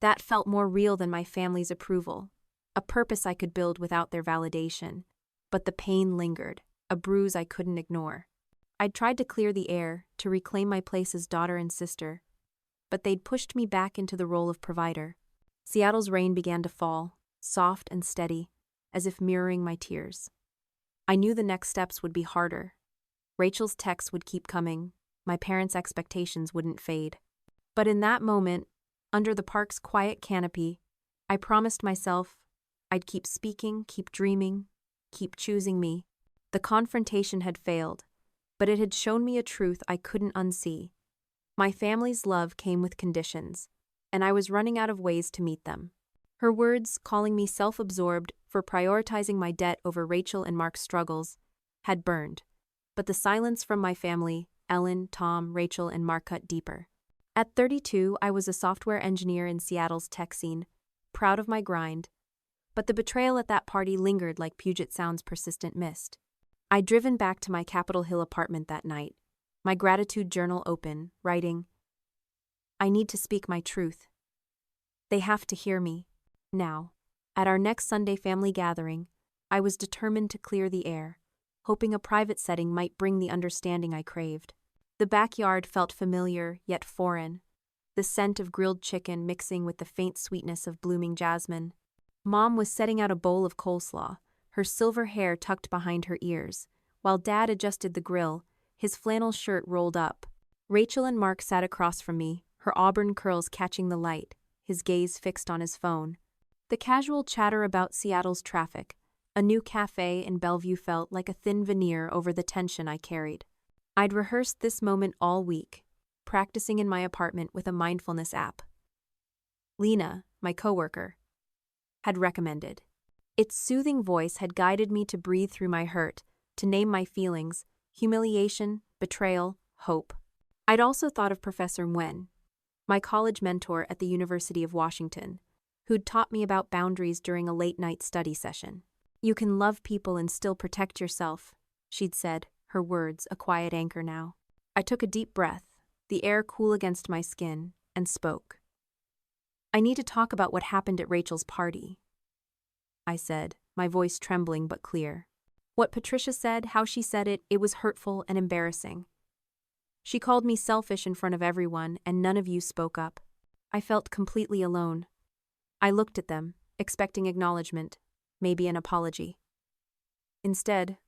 [SPEAKER 1] That felt more real than my family's approval, a purpose I could build without their validation. But the pain lingered, a bruise I couldn't ignore. I'd tried to clear the air, to reclaim my place as daughter and sister, but they'd pushed me back into the role of provider. Seattle's rain began to fall, soft and steady, as if mirroring my tears. I knew the next steps would be harder. Rachel's texts would keep coming, my parents' expectations wouldn't fade. But in that moment, under the park's quiet canopy, I promised myself I'd keep speaking, keep dreaming, keep choosing me. The confrontation had failed, but it had shown me a truth I couldn't unsee. My family's love came with conditions, and I was running out of ways to meet them. Her words, calling me self-absorbed for prioritizing my debt over Rachel and Mark's struggles, had burned. But the silence from my family, Ellen, Tom, Rachel, and Mark, cut deeper. At 32, I was a software engineer in Seattle's tech scene, proud of my grind. But the betrayal at that party lingered like Puget Sound's persistent mist. I'd driven back to my Capitol Hill apartment that night, my gratitude journal open, writing, "I need to speak my truth. They have to hear me. Now." At our next Sunday family gathering, I was determined to clear the air, hoping a private setting might bring the understanding I craved. The backyard felt familiar, yet foreign, the scent of grilled chicken mixing with the faint sweetness of blooming jasmine. Mom was setting out a bowl of coleslaw, her silver hair tucked behind her ears, while Dad adjusted the grill, his flannel shirt rolled up. Rachel and Mark sat across from me, her auburn curls catching the light, his gaze fixed on his phone. The casual chatter about Seattle's traffic, a new cafe in Bellevue felt like a thin veneer over the tension I carried. I'd rehearsed this moment all week, practicing in my apartment with a mindfulness app. Lena, my coworker, had recommended. Its soothing voice had guided me to breathe through my hurt, to name my feelings, humiliation, betrayal, hope. I'd also thought of Professor Nguyen, my college mentor at the University of Washington, who'd taught me about boundaries during a late-night study session. "You can love people and still protect yourself," she'd said, her words a quiet anchor now. I took a deep breath, the air cool against my skin, and spoke. "I need to talk about what happened at Rachel's party," I said, my voice trembling but clear. What Patricia said, how she said it, it was hurtful and embarrassing. She called me selfish in front of everyone, and none of you spoke up. I felt completely alone. I looked at them, expecting acknowledgement, maybe an apology. Instead,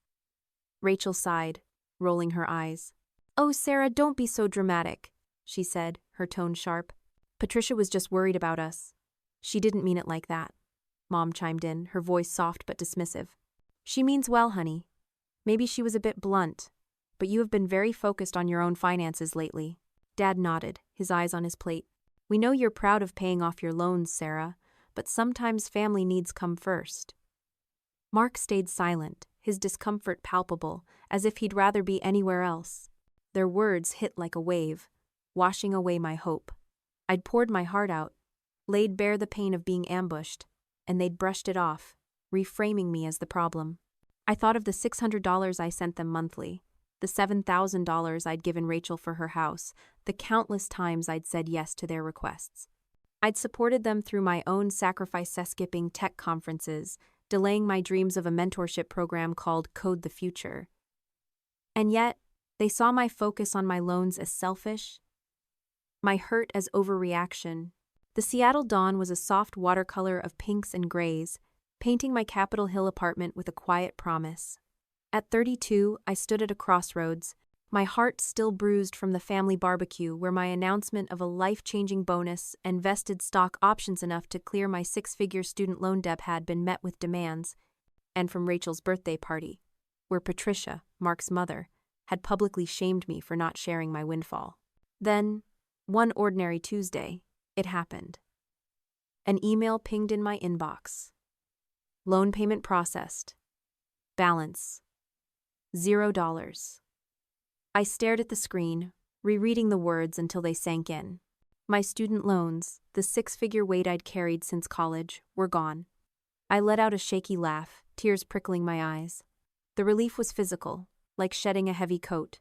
[SPEAKER 1] Rachel sighed, rolling her eyes. "Oh, Sarah, don't be so dramatic," she said, her tone sharp. "Patricia was just worried about us. She didn't mean it like that," Mom chimed in, her voice soft but dismissive. "She means well, honey. Maybe she was a bit blunt, but you have been very focused on your own finances lately." Dad nodded, his eyes on his plate. "We know you're proud of paying off your loans, Sarah, but sometimes family needs come first." Mark stayed silent, his discomfort palpable, as if he'd rather be anywhere else. Their words hit like a wave, washing away my hope. I'd poured my heart out, laid bare the pain of being ambushed, and they'd brushed it off, reframing me as the problem. I thought of the $600 I sent them monthly, the $7,000 I'd given Rachel for her house, the countless times I'd said yes to their requests. I'd supported them through my own sacrifice-skipping tech conferences, delaying my dreams of a mentorship program called Code the Future. And yet, they saw my focus on my loans as selfish, my hurt as overreaction. The Seattle dawn was a soft watercolor of pinks and grays, painting my Capitol Hill apartment with a quiet promise. At 32, I stood at a crossroads, my heart still bruised from the family barbecue where my announcement of a life-changing bonus and vested stock options enough to clear my six-figure student loan debt had been met with demands, and from Rachel's birthday party, where Patricia, Mark's mother, had publicly shamed me for not sharing my windfall. Then, one ordinary Tuesday, it happened. An email pinged in my inbox. Loan payment processed. Balance. $0. I stared at the screen, rereading the words until they sank in. My student loans, the six-figure weight I'd carried since college, were gone. I let out a shaky laugh, tears prickling my eyes. The relief was physical, like shedding a heavy coat.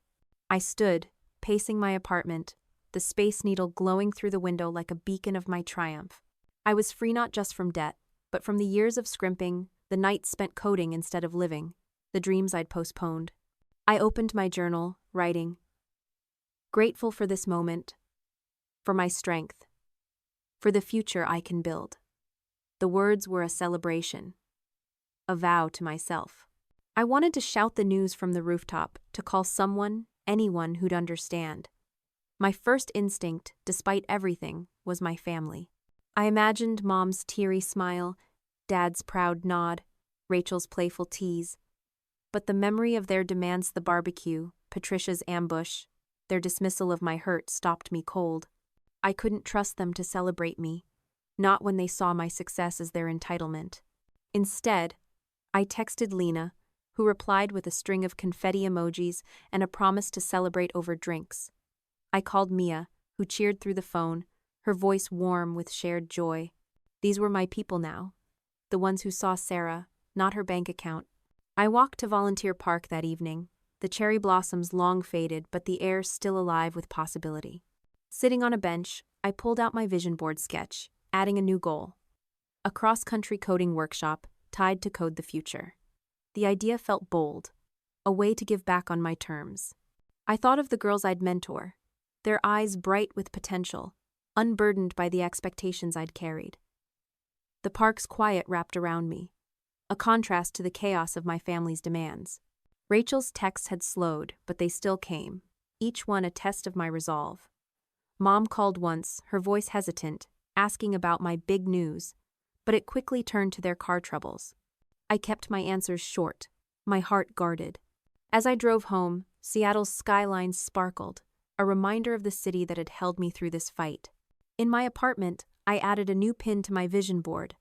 [SPEAKER 1] I stood, pacing my apartment, the Space Needle glowing through the window like a beacon of my triumph. I was free not just from debt, but from the years of scrimping, the nights spent coding instead of living, the dreams I'd postponed. I opened my journal, writing, "Grateful for this moment, for my strength, for the future I can build." The words were a celebration, a vow to myself. I wanted to shout the news from the rooftop, to call someone, anyone who'd understand. My first instinct, despite everything, was my family. I imagined Mom's teary smile, Dad's proud nod, Rachel's playful tease. But the memory of their demands, the barbecue, Patricia's ambush, their dismissal of my hurt stopped me cold. I couldn't trust them to celebrate me, not when they saw my success as their entitlement. Instead, I texted Lena, who replied with a string of confetti emojis and a promise to celebrate over drinks. I called Mia, who cheered through the phone, her voice warm with shared joy. These were my people now, the ones who saw Sarah, not her bank account. I walked to Volunteer Park that evening, the cherry blossoms long faded but the air still alive with possibility. Sitting on a bench, I pulled out my vision board sketch, adding a new goal. A cross-country coding workshop tied to Code the Future. The idea felt bold, a way to give back on my terms. I thought of the girls I'd mentor, their eyes bright with potential, unburdened by the expectations I'd carried. The park's quiet wrapped around me, a contrast to the chaos of my family's demands. Rachel's texts had slowed, but they still came, each one a test of my resolve. Mom called once, her voice hesitant, asking about my big news, but it quickly turned to their car troubles. I kept my answers short, my heart guarded. As I drove home, Seattle's skyline sparkled, a reminder of the city that had held me through this fight. In my apartment, I added a new pin to my vision board.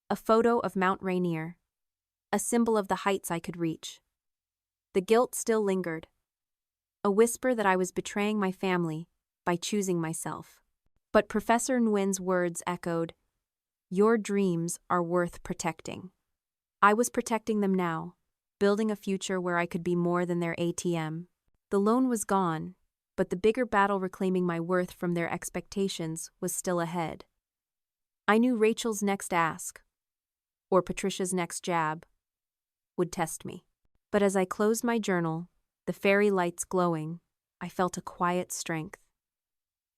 [SPEAKER 1] A photo of Mount Rainier, a symbol of the heights I could reach. The guilt still lingered, a whisper that I was betraying my family by choosing myself. But Professor Nguyen's words echoed, "Your dreams are worth protecting." I was protecting them now, building a future where I could be more than their ATM. The loan was gone, but the bigger battle reclaiming my worth from their expectations was still ahead. I knew Rachel's next ask, or Patricia's next jab, would test me. But as I closed my journal, the fairy lights glowing, I felt a quiet strength.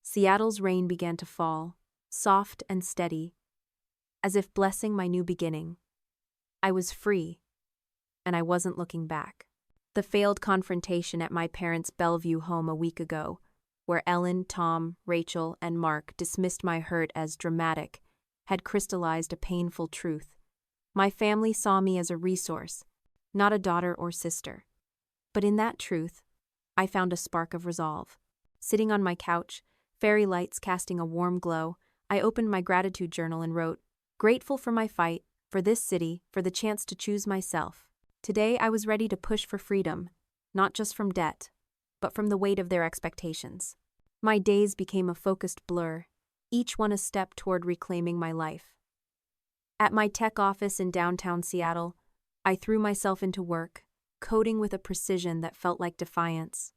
[SPEAKER 1] Seattle's rain began to fall, soft and steady, as if blessing my new beginning. I was free, and I wasn't looking back. The failed confrontation at my parents' Bellevue home a week ago, where Ellen, Tom, Rachel, and Mark dismissed my hurt as dramatic, had crystallized a painful truth. My family saw me as a resource, not a daughter or sister. But in that truth, I found a spark of resolve. Sitting on my couch, fairy lights casting a warm glow, I opened my gratitude journal and wrote, "Grateful for my fight, for this city, for the chance to choose myself." Today I was ready to push for freedom, not just from debt, but from the weight of their expectations. My days became a focused blur, each one a step toward reclaiming my life. At my tech office in downtown Seattle, I threw myself into work, coding with a precision that felt like defiance.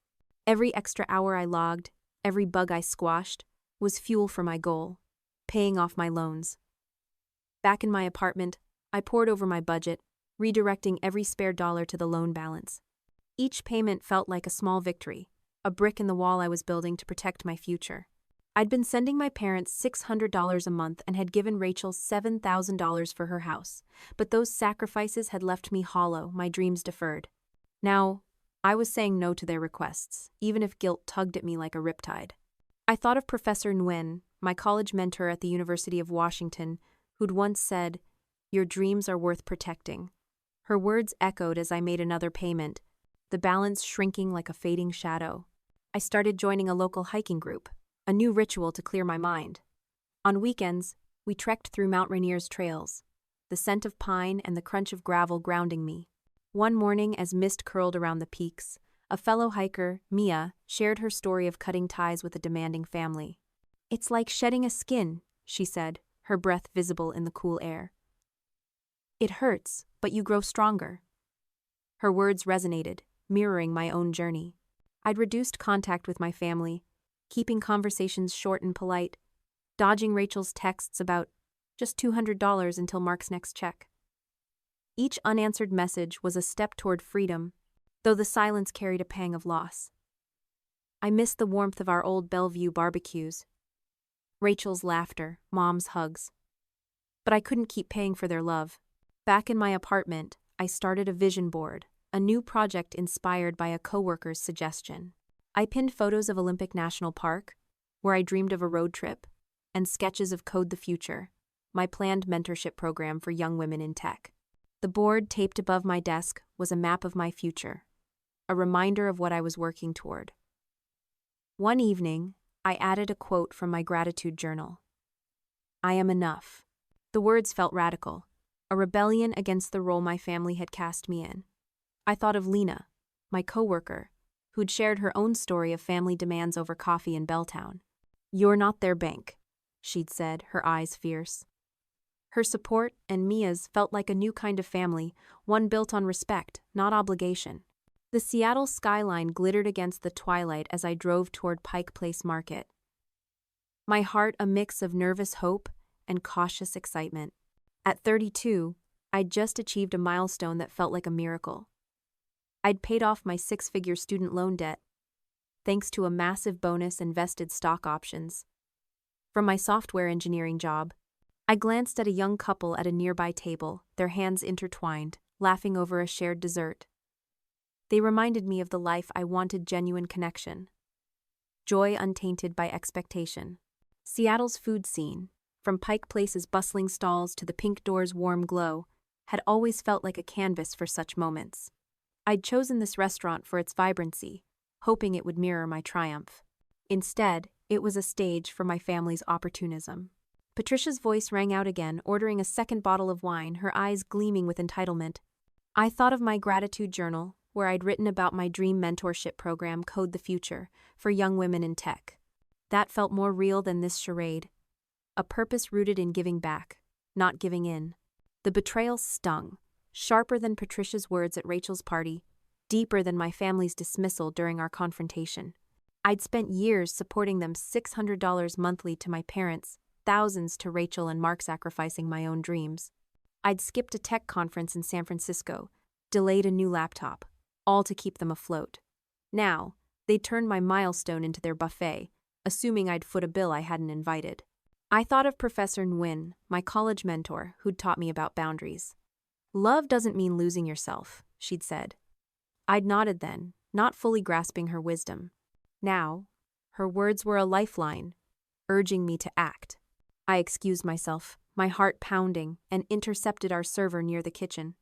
[SPEAKER 1] Every extra hour I logged, every bug I squashed, was fuel for my goal, paying off my loans. Back in my apartment, I pored over my budget, redirecting every spare dollar to the loan balance. Each payment felt like a small victory, a brick in the wall I was building to protect my future. I'd been sending my parents $600 a month and had given Rachel $7,000 for her house, but those sacrifices had left me hollow, my dreams deferred. Now, I was saying no to their requests, even if guilt tugged at me like a riptide. I thought of Professor Nguyen, my college mentor at the University of Washington, who'd once said, "Your dreams are worth protecting." Her words echoed as I made another payment, the balance shrinking like a fading shadow. I started joining a local hiking group, a new ritual to clear my mind. On weekends, we trekked through Mount Rainier's trails, the scent of pine and the crunch of gravel grounding me. One morning, as mist curled around the peaks, a fellow hiker, Mia, shared her story of cutting ties with a demanding family. "It's like shedding a skin," she said, her breath visible in the cool air. "It hurts, but you grow stronger." Her words resonated, mirroring my own journey. I'd reduced contact with my family, keeping conversations short and polite, dodging Rachel's texts about just $200 until Mark's next check. Each unanswered message was a step toward freedom, though the silence carried a pang of loss. I missed the warmth of our old Bellevue barbecues, Rachel's laughter, Mom's hugs. But I couldn't keep paying for their love. Back in my apartment, I started a vision board, a new project inspired by a coworker's suggestion. I pinned photos of Olympic National Park, where I dreamed of a road trip, and sketches of Code the Future, my planned mentorship program for young women in tech. The board taped above my desk was a map of my future, a reminder of what I was working toward. One evening, I added a quote from my gratitude journal. "I am enough." The words felt radical, a rebellion against the role my family had cast me in. I thought of Lena, my coworker, who'd shared her own story of family demands over coffee in Belltown. "You're not their bank," she'd said, her eyes fierce. Her support and Mia's felt like a new kind of family, one built on respect, not obligation. The Seattle skyline glittered against the twilight as I drove toward Pike Place Market. My heart a mix of nervous hope and cautious excitement. At 32, I'd just achieved a milestone that felt like a miracle. I'd paid off my six-figure student loan debt, thanks to a massive bonus and vested stock options. From my software engineering job, I glanced at a young couple at a nearby table, their hands intertwined, laughing over a shared dessert. They reminded me of the life I wanted: genuine connection. Joy untainted by expectation. Seattle's food scene, from Pike Place's bustling stalls to the Pink Door's warm glow, had always felt like a canvas for such moments. I'd chosen this restaurant for its vibrancy, hoping it would mirror my triumph. Instead, it was a stage for my family's opportunism. Patricia's voice rang out again, ordering a second bottle of wine, her eyes gleaming with entitlement. I thought of my gratitude journal, where I'd written about my dream mentorship program, Code the Future, for young women in tech. That felt more real than this charade. A purpose rooted in giving back, not giving in. The betrayal stung, sharper than Patricia's words at Rachel's party, deeper than my family's dismissal during our confrontation. I'd spent years supporting them, $600 monthly to my parents, thousands to Rachel and Mark, sacrificing my own dreams. I'd skipped a tech conference in San Francisco, delayed a new laptop, all to keep them afloat. Now, they'd turned my milestone into their buffet, assuming I'd foot a bill I hadn't invited. I thought of Professor Nguyen, my college mentor, who'd taught me about boundaries. Love doesn't mean losing yourself, she'd said. I'd nodded then, not fully grasping her wisdom. Now, her words were a lifeline, urging me to act. I excused myself, my heart pounding, and intercepted our server near the kitchen.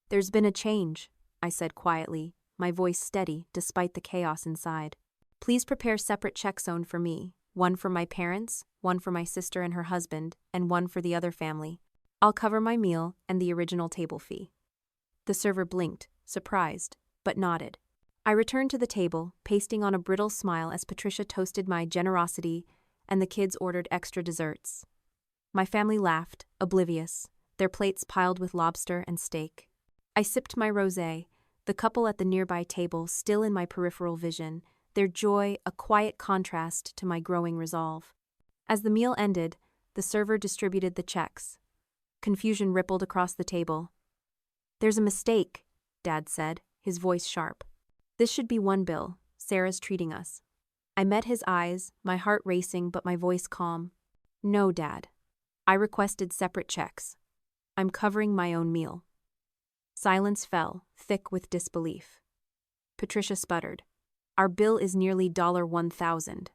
[SPEAKER 1] There's been a change, I said quietly, my voice steady despite the chaos inside. Please prepare separate check zone for me, one for my parents, one for my sister and her husband, and one for the other family. I'll cover my meal and the original table fee. The server blinked, surprised, but nodded. I returned to the table, pasting on a brittle smile as Patricia toasted my generosity and the kids ordered extra desserts. My family laughed, oblivious, their plates piled with lobster and steak. I sipped my rosé, the couple at the nearby table still in my peripheral vision, their joy a quiet contrast to my growing resolve. As the meal ended, the server distributed the checks. Confusion rippled across the table. "There's a mistake," Dad said, his voice sharp. "This should be one bill. Sarah's treating us." I met his eyes, my heart racing but my voice calm. "No, Dad. I requested separate checks. I'm covering my own meal." Silence fell, thick with disbelief. Patricia sputtered. "Our bill is nearly $1,000.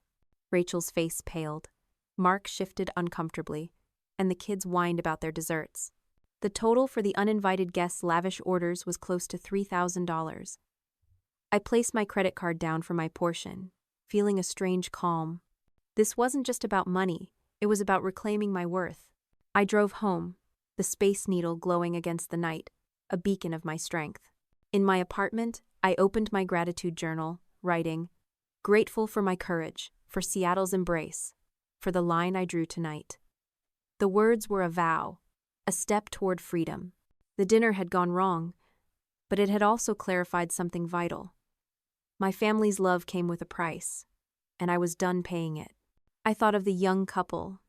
[SPEAKER 1] Rachel's face paled. Mark shifted uncomfortably, and the kids whined about their desserts. The total for the uninvited guests' lavish orders was close to $3,000. I placed my credit card down for my portion, feeling a strange calm. This wasn't just about money, it was about reclaiming my worth. I drove home, the Space Needle glowing against the night, a beacon of my strength. In my apartment, I opened my gratitude journal, writing, "Grateful for my courage, for Seattle's embrace, for the line I drew tonight." The words were a vow, a step toward freedom. The dinner had gone wrong, but it had also clarified something vital. My family's love came with a price, and I was done paying it. I thought of the young couple,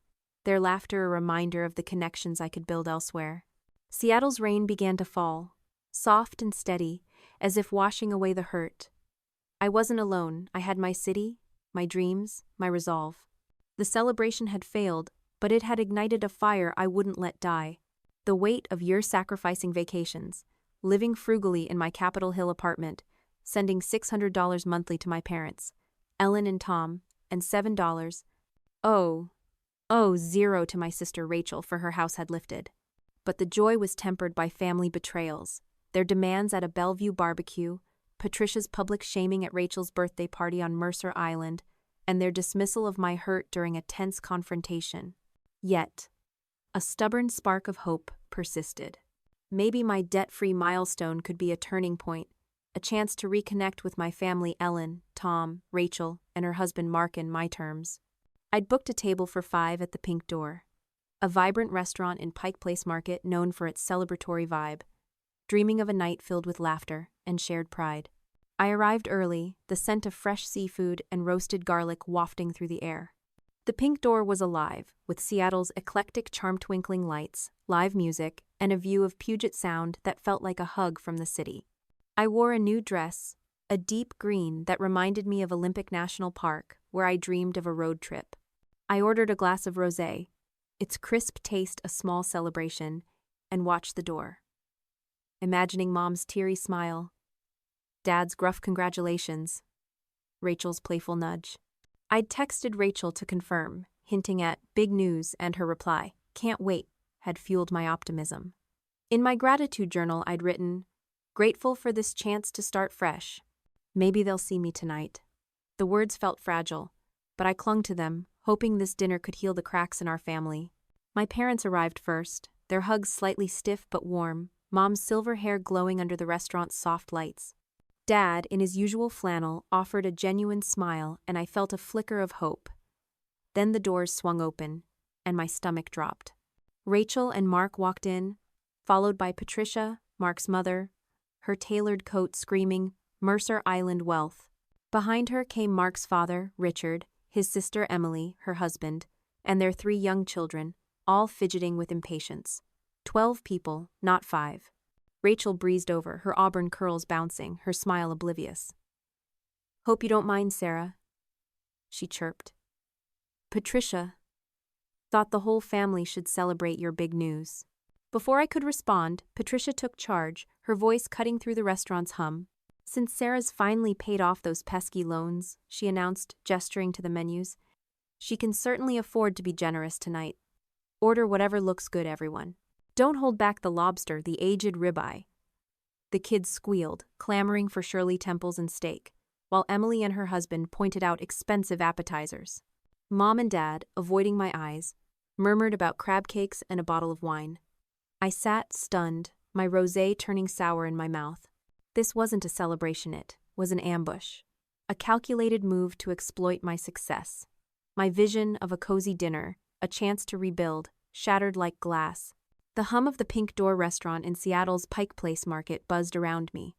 [SPEAKER 1] their laughter a reminder of the connections I could build elsewhere. Seattle's rain began to fall, soft and steady, as if washing away the hurt. I wasn't alone. I had my city, my dreams, my resolve. The celebration had failed, but it had ignited a fire I wouldn't let die. The weight of year-sacrificing vacations, living frugally in my Capitol Hill apartment, sending $600 monthly to my parents, Ellen and Tom, and $7, zero to my sister Rachel, for her house had lifted. But the joy was tempered by family betrayals, their demands at a Bellevue barbecue, Patricia's public shaming at Rachel's birthday party on Mercer Island, and their dismissal of my hurt during a tense confrontation. Yet, a stubborn spark of hope persisted. Maybe my debt-free milestone could be a turning point, a chance to reconnect with my family, Ellen, Tom, Rachel, and her husband Mark, in my terms. I'd booked a table for 5 at the Pink Door, a vibrant restaurant in Pike Place Market known for its celebratory vibe, dreaming of a night filled with laughter and shared pride. I arrived early, the scent of fresh seafood and roasted garlic wafting through the air. The Pink Door was alive, with Seattle's eclectic charm-twinkling lights, live music, and a view of Puget Sound that felt like a hug from the city. I wore a new dress, a deep green that reminded me of Olympic National Park, where I dreamed of a road trip. I ordered a glass of rosé, its crisp taste a small celebration, and watched the door. Imagining Mom's teary smile, Dad's gruff congratulations, Rachel's playful nudge. I'd texted Rachel to confirm, hinting at big news, and her reply, "Can't wait," had fueled my optimism. In my gratitude journal, I'd written, "Grateful for this chance to start fresh. Maybe they'll see me tonight." The words felt fragile, but I clung to them, hoping this dinner could heal the cracks in our family. My parents arrived first, their hugs slightly stiff but warm, Mom's silver hair glowing under the restaurant's soft lights. Dad, in his usual flannel, offered a genuine smile, and I felt a flicker of hope. Then the doors swung open, and my stomach dropped. Rachel and Mark walked in, followed by Patricia, Mark's mother, her tailored coat screaming, "Mercer Island wealth." Behind her came Mark's father, Richard, his sister Emily, her husband, and their 3 young children, all fidgeting with impatience. 12 people, not 5. Rachel breezed over, her auburn curls bouncing, her smile oblivious. "Hope you don't mind, Sarah," she chirped. "Patricia, thought the whole family should celebrate your big news." Before I could respond, Patricia took charge, her voice cutting through the restaurant's hum. "Since Sarah's finally paid off those pesky loans," she announced, gesturing to the menus, "she can certainly afford to be generous tonight. Order whatever looks good, everyone. Don't hold back the lobster, the aged ribeye." The kids squealed, clamoring for Shirley Temples and steak, while Emily and her husband pointed out expensive appetizers. Mom and Dad, avoiding my eyes, murmured about crab cakes and a bottle of wine. I sat stunned, my rosé turning sour in my mouth. This wasn't a celebration, it was an ambush. A calculated move to exploit my success. My vision of a cozy dinner, a chance to rebuild, shattered like glass. The hum of the Pink Door restaurant in Seattle's Pike Place Market buzzed around me.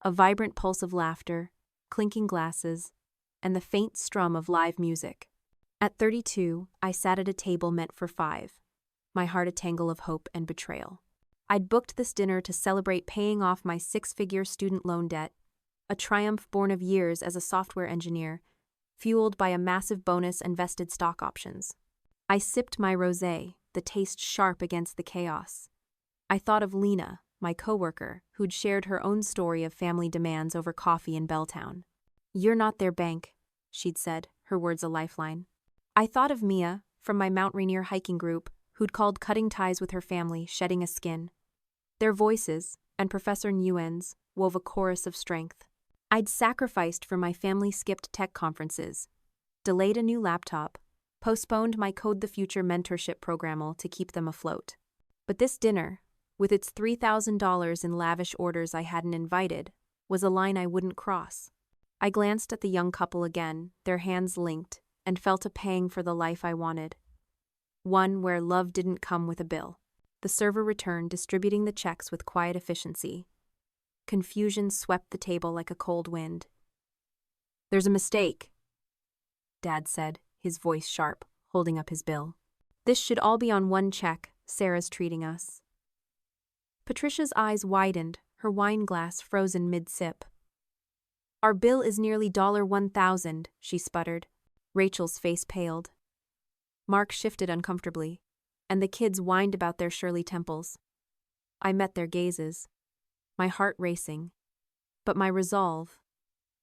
[SPEAKER 1] A vibrant pulse of laughter, clinking glasses, and the faint strum of live music. At 32, I sat at a table meant for 5, my heart a tangle of hope and betrayal. I'd booked this dinner to celebrate paying off my 6-figure student loan debt, a triumph born of years as a software engineer, fueled by a massive bonus and vested stock options. I sipped my rosé, the taste sharp against the chaos. I thought of Lena, my coworker, who'd shared her own story of family demands over coffee in Belltown. "You're not their bank," she'd said, her words a lifeline. I thought of Mia, from my Mount Rainier hiking group, who'd called cutting ties with her family shedding a skin. Their voices, and Professor Nguyen's, wove a chorus of strength. I'd sacrificed for my family-skipped tech conferences, delayed a new laptop, postponed my Code the Future mentorship program to keep them afloat. But this dinner, with its $3,000 in lavish orders I hadn't invited, was a line I wouldn't cross. I glanced at the young couple again, their hands linked, and felt a pang for the life I wanted. One where love didn't come with a bill. The server returned, distributing the checks with quiet efficiency. Confusion swept the table like a cold wind. "There's a mistake," Dad said, his voice sharp, holding up his bill. "This should all be on one check. Sarah's treating us." Patricia's eyes widened, her wine glass frozen mid-sip. "Our bill is nearly $1,000, she sputtered. Rachel's face paled. Mark shifted uncomfortably, and the kids whined about their Shirley Temples. I met their gazes, my heart racing, but my resolve,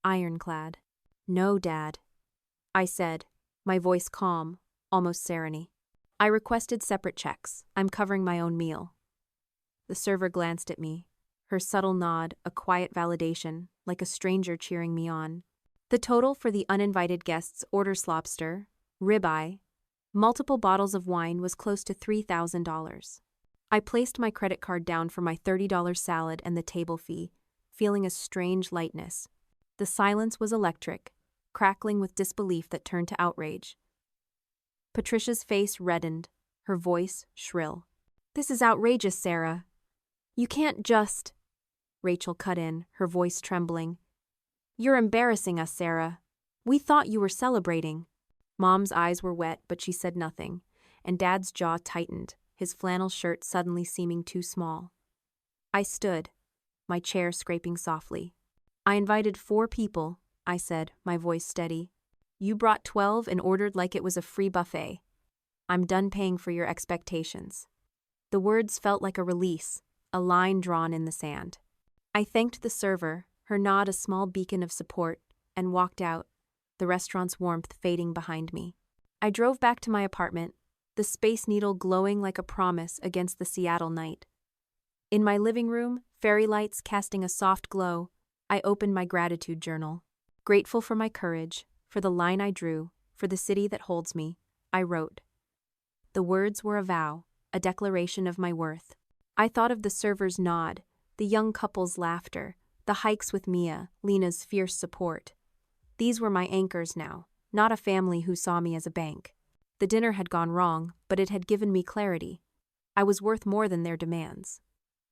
[SPEAKER 1] ironclad. "No, Dad," I said, my voice calm, almost serene. "I requested separate checks. I'm covering my own meal." The server glanced at me, her subtle nod a quiet validation, like a stranger cheering me on. The total for the uninvited guests' orders lobster, ribeye, multiple bottles of wine was close to $3,000. I placed my credit card down for my $30 salad and the table fee, feeling a strange lightness. The silence was electric, crackling with disbelief that turned to outrage. Patricia's face reddened, her voice shrill. "This is outrageous, Sarah. You can't just—" Rachel cut in, her voice trembling. "You're embarrassing us, Sarah. We thought you were celebrating." Mom's eyes were wet, but she said nothing, and Dad's jaw tightened, his flannel shirt suddenly seeming too small. I stood, my chair scraping softly. "I invited 4 people," I said, my voice steady. "You brought 12 and ordered like it was a free buffet." I'm done paying for your expectations." The words felt like a release, a line drawn in the sand. I thanked the server, her nod a small beacon of support, and walked out, the restaurant's warmth fading behind me. I drove back to my apartment, the Space Needle glowing like a promise against the Seattle night. In my living room, fairy lights casting a soft glow, I opened my gratitude journal. Grateful for my courage, for the line I drew, for the city that holds me, I wrote. The words were a vow, a declaration of my worth. I thought of the server's nod, the young couple's laughter, the hikes with Mia, Lena's fierce support. These were my anchors now, not a family who saw me as a bank. The dinner had gone wrong, but it had given me clarity. I was worth more than their demands.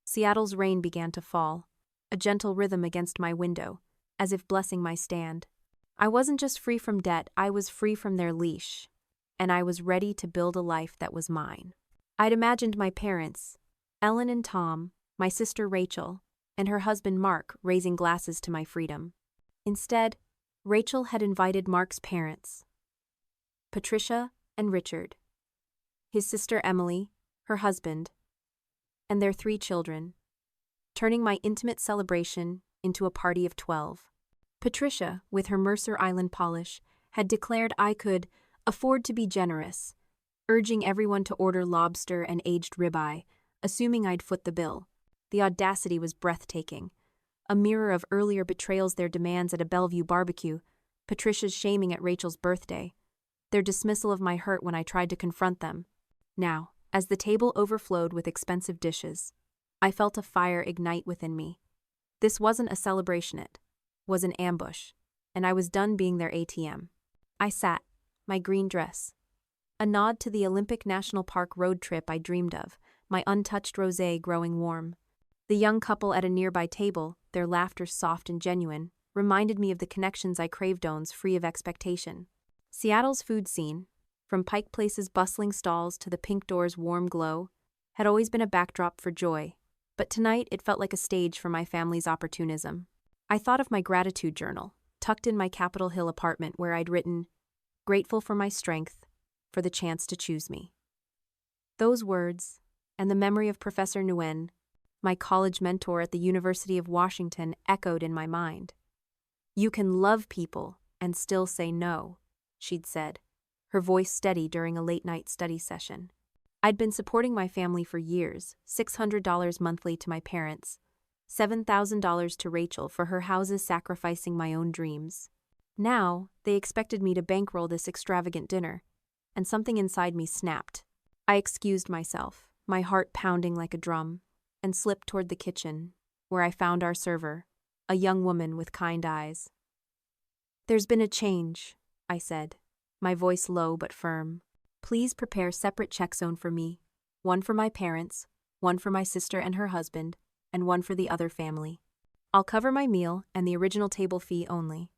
[SPEAKER 1] Seattle's rain began to fall, a gentle rhythm against my window, as if blessing my stand. I wasn't just free from debt, I was free from their leash, and I was ready to build a life that was mine. I'd imagined my parents, Ellen and Tom, my sister Rachel, and her husband Mark raising glasses to my freedom. Instead, Rachel had invited Mark's parents, Patricia and Richard, his sister Emily, her husband, and their 3 children, turning my intimate celebration into a party of 12. Patricia, with her Mercer Island polish, had declared I could afford to be generous, urging everyone to order lobster and aged ribeye, assuming I'd foot the bill. The audacity was breathtaking. A mirror of earlier betrayals, their demands at a Bellevue barbecue, Patricia's shaming at Rachel's birthday, their dismissal of my hurt when I tried to confront them. Now, as the table overflowed with expensive dishes, I felt a fire ignite within me. This wasn't a celebration, it was an ambush, and I was done being their ATM. I sat, my green dress, a nod to the Olympic National Park road trip I dreamed of, my untouched rosé growing warm. The young couple at a nearby table, their laughter soft and genuine, reminded me of the connections I craved owns free of expectation. Seattle's food scene, from Pike Place's bustling stalls to the Pink Door's warm glow, had always been a backdrop for joy, but tonight it felt like a stage for my family's opportunism. I thought of my gratitude journal, tucked in my Capitol Hill apartment where I'd written, "Grateful for my strength, for the chance to choose me." Those words, and the memory of Professor Nguyen, my college mentor at the University of Washington, echoed in my mind. "You can love people and still say no," she'd said, her voice steady during a late-night study session. I'd been supporting my family for years, $600 monthly to my parents, $7,000 to Rachel for her houses, sacrificing my own dreams. Now, they expected me to bankroll this extravagant dinner, and something inside me snapped. I excused myself, my heart pounding like a drum, and slipped toward the kitchen, where I found our server, a young woman with kind eyes. "There's been a change," I said, my voice low but firm. "Please prepare separate check zone for me, one for my parents, one for my sister and her husband, and one for the other family. I'll cover my meal and the original table fee only."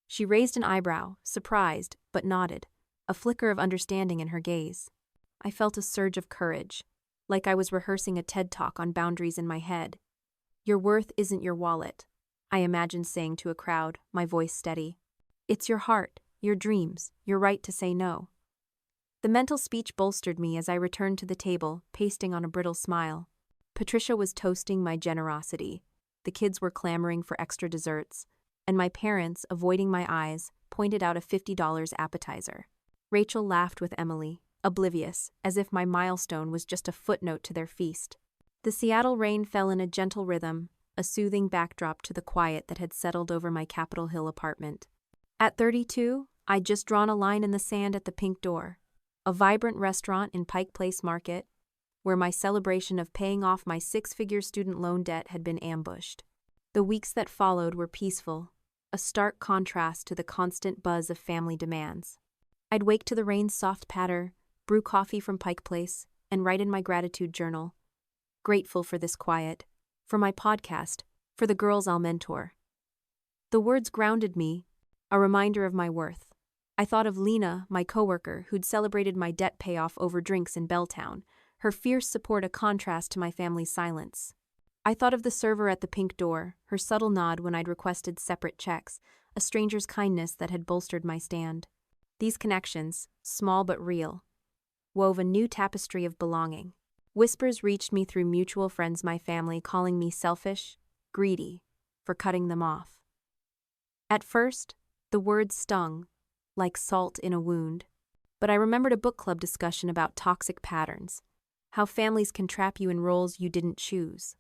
[SPEAKER 1] She raised an eyebrow, surprised, but nodded, a flicker of understanding in her gaze. I felt a surge of courage, like I was rehearsing a TED Talk on boundaries in my head. "Your worth isn't your wallet," I imagined saying to a crowd, my voice steady. "It's your heart, your dreams, your right to say no." The mental speech bolstered me as I returned to the table, pasting on a brittle smile. Patricia was toasting my generosity. The kids were clamoring for extra desserts, and my parents, avoiding my eyes, pointed out a $50 appetizer. Rachel laughed with Emily, oblivious, as if my milestone was just a footnote to their feast. The Seattle rain fell in a gentle rhythm, a soothing backdrop to the quiet that had settled over my Capitol Hill apartment. At 32, I'd just drawn a line in the sand at the Pink Door, a vibrant restaurant in Pike Place Market, where my celebration of paying off my 6-figure student loan debt had been ambushed. The weeks that followed were peaceful, a stark contrast to the constant buzz of family demands. I'd wake to the rain's soft patter, brew coffee from Pike Place, and write in my gratitude journal, "Grateful for this quiet, for my podcast, for the girls I'll mentor." The words grounded me, a reminder of my worth. I thought of Lena, my coworker, who'd celebrated my debt payoff over drinks in Belltown, her fierce support a contrast to my family's silence. I thought of the server at the Pink Door, her subtle nod when I'd requested separate checks, a stranger's kindness that had bolstered my stand. These connections, small but real, wove a new tapestry of belonging. Whispers reached me through mutual friends, my family, calling me selfish, greedy, for cutting them off. At first, the words stung, like salt in a wound. But I remembered a book club discussion about toxic patterns, how families can trap you in roles you didn't choose.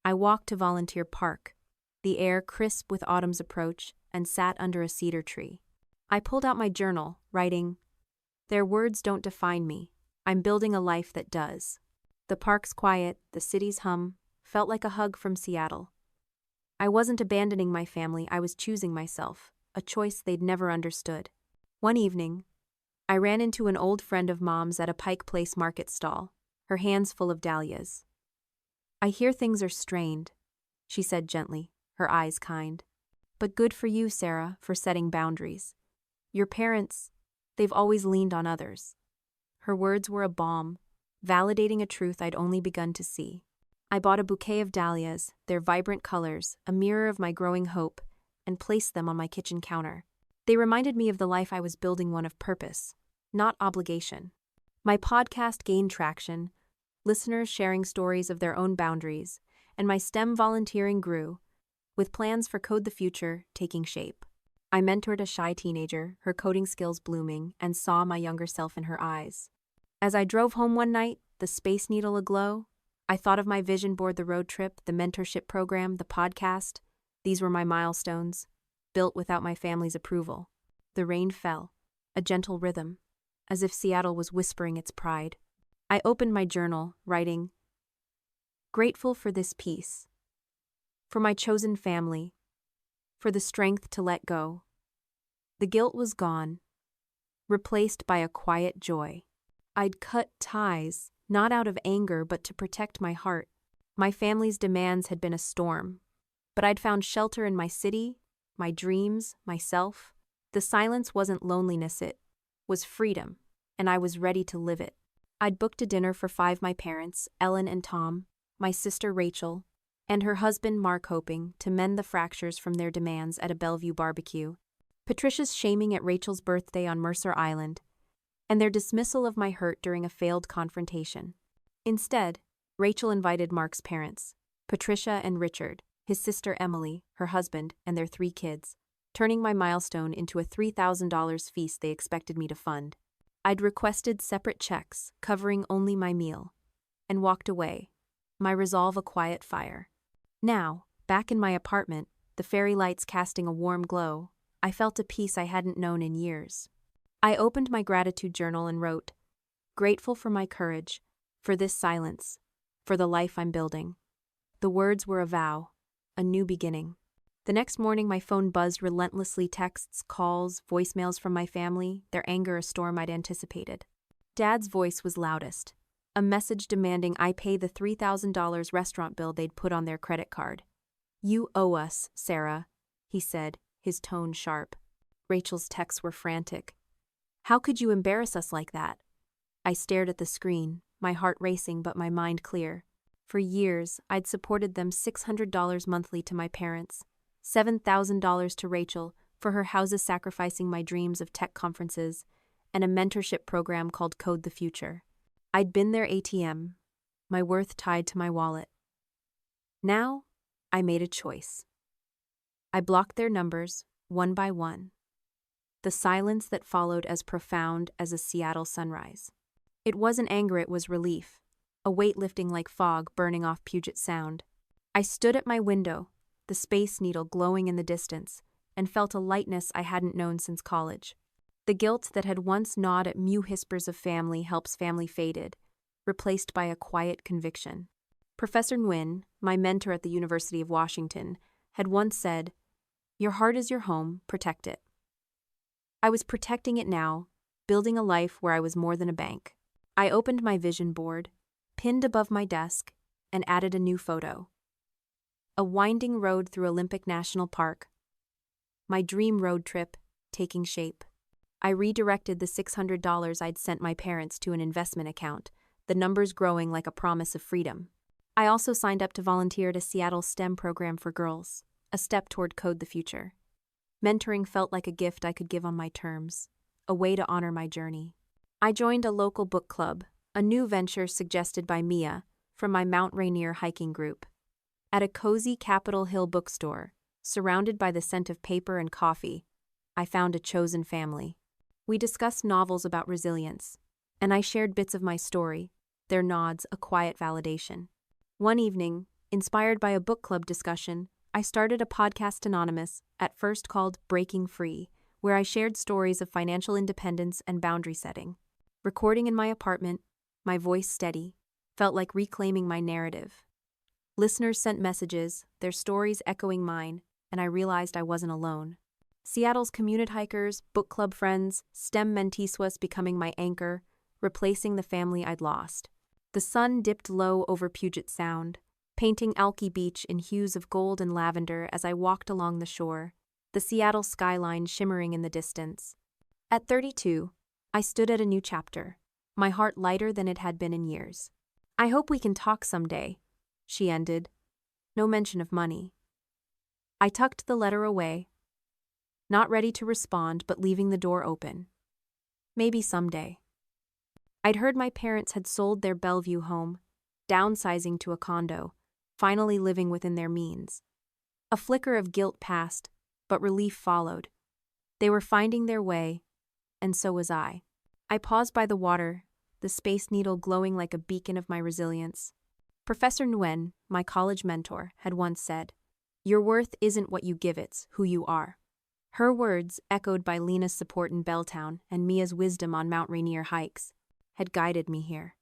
[SPEAKER 1] I walked to Volunteer Park, the air crisp with autumn's approach, and sat under a cedar tree. I pulled out my journal, writing, "Their words don't define me. I'm building a life that does." The park's quiet, the city's hum, felt like a hug from Seattle. I wasn't abandoning my family, I was choosing myself, a choice they'd never understood. One evening, I ran into an old friend of Mom's at a Pike Place market stall, her hands full of dahlias. "I hear things are strained," she said gently, her eyes kind. "But good for you, Sarah, for setting boundaries. Your parents, they've always leaned on others." Her words were a balm, validating a truth I'd only begun to see. I bought a bouquet of dahlias, their vibrant colors, a mirror of my growing hope, and placed them on my kitchen counter. They reminded me of the life I was building, one of purpose, not obligation. My podcast gained traction, listeners sharing stories of their own boundaries, and my STEM volunteering grew, with plans for Code the Future taking shape. I mentored a shy teenager, her coding skills blooming, and saw my younger self in her eyes. As I drove home one night, the Space Needle aglow, I thought of my vision board, the road trip, the mentorship program, the podcast. These were my milestones, built without my family's approval. The rain fell, a gentle rhythm, as if Seattle was whispering its pride. I opened my journal, writing, "Grateful for this peace, for my chosen family, for the strength to let go." The guilt was gone, replaced by a quiet joy. I'd cut ties, not out of anger but to protect my heart. My family's demands had been a storm, but I'd found shelter in my city, my dreams, myself. The silence wasn't loneliness, it was freedom, and I was ready to live it. I'd booked a dinner for 5, my parents, Ellen and Tom, my sister Rachel, and her husband Mark, hoping to mend the fractures from their demands at a Bellevue barbecue. Patricia's shaming at Rachel's birthday on Mercer Island, and their dismissal of my hurt during a failed confrontation. Instead, Rachel invited Mark's parents, Patricia and Richard, his sister Emily, her husband, and their 3 kids, turning my milestone into a $3,000 feast they expected me to fund. I'd requested separate checks, covering only my meal, and walked away, my resolve a quiet fire. Now, back in my apartment, the fairy lights casting a warm glow, I felt a peace I hadn't known in years. I opened my gratitude journal and wrote, "Grateful for my courage, for this silence, for the life I'm building." The words were a vow, a new beginning. The next morning, my phone buzzed relentlessly, texts, calls, voicemails from my family, their anger a storm I'd anticipated. Dad's voice was loudest, a message demanding I pay the $3,000 restaurant bill they'd put on their credit card. "You owe us, Sarah," he said, his tone sharp. Rachel's texts were frantic. "How could you embarrass us like that?" I stared at the screen, my heart racing but my mind clear. For years, I'd supported them $600 monthly to my parents, $7,000 to Rachel for her houses, sacrificing my dreams of tech conferences, and a mentorship program called Code the Future. I'd been their ATM, my worth tied to my wallet. Now, I made a choice. I blocked their numbers, one by one. The silence that followed as profound as a Seattle sunrise. It wasn't anger, it was relief, a weight lifting like fog burning off Puget Sound. I stood at my window, the Space Needle glowing in the distance, and felt a lightness I hadn't known since college. The guilt that had once gnawed at mew whispers of family helps family faded, replaced by a quiet conviction. Professor Nguyen, my mentor at the University of Washington, had once said, "Your heart is your home, protect it." I was protecting it now, building a life where I was more than a bank. I opened my vision board, pinned above my desk, and added a new photo. A winding road through Olympic National Park. My dream road trip, taking shape. I redirected the $600 I'd sent my parents to an investment account, the numbers growing like a promise of freedom. I also signed up to volunteer at a Seattle STEM program for girls, a step toward Code the Future. Mentoring felt like a gift I could give on my terms, a way to honor my journey. I joined a local book club, a new venture suggested by Mia from my Mount Rainier hiking group. At a cozy Capitol Hill bookstore, surrounded by the scent of paper and coffee, I found a chosen family. We discussed novels about resilience, and I shared bits of my story, their nods a quiet validation. One evening, inspired by a book club discussion, I started a podcast anonymous, at first called Breaking Free, where I shared stories of financial independence and boundary setting. Recording in my apartment, my voice steady, felt like reclaiming my narrative. Listeners sent messages, their stories echoing mine, and I realized I wasn't alone. Seattle's commuted hikers, book club friends, STEM mentees becoming my anchor, replacing the family I'd lost. The sun dipped low over Puget Sound, painting Alki Beach in hues of gold and lavender as I walked along the shore, the Seattle skyline shimmering in the distance. At 32, I stood at a new chapter, my heart lighter than it had been in years. I hope we can talk someday, she ended. No mention of money. I tucked the letter away, not ready to respond but leaving the door open. Maybe someday. I'd heard my parents had sold their Bellevue home, downsizing to a condo, finally living within their means. A flicker of guilt passed, but relief followed. They were finding their way, and so was I. I paused by the water, the Space Needle glowing like a beacon of my resilience. Professor Nguyen, my college mentor, had once said, "Your worth isn't what you give, it's who you are." Her words, echoed by Lena's support in Belltown and Mia's wisdom on Mount Rainier hikes, had guided me here.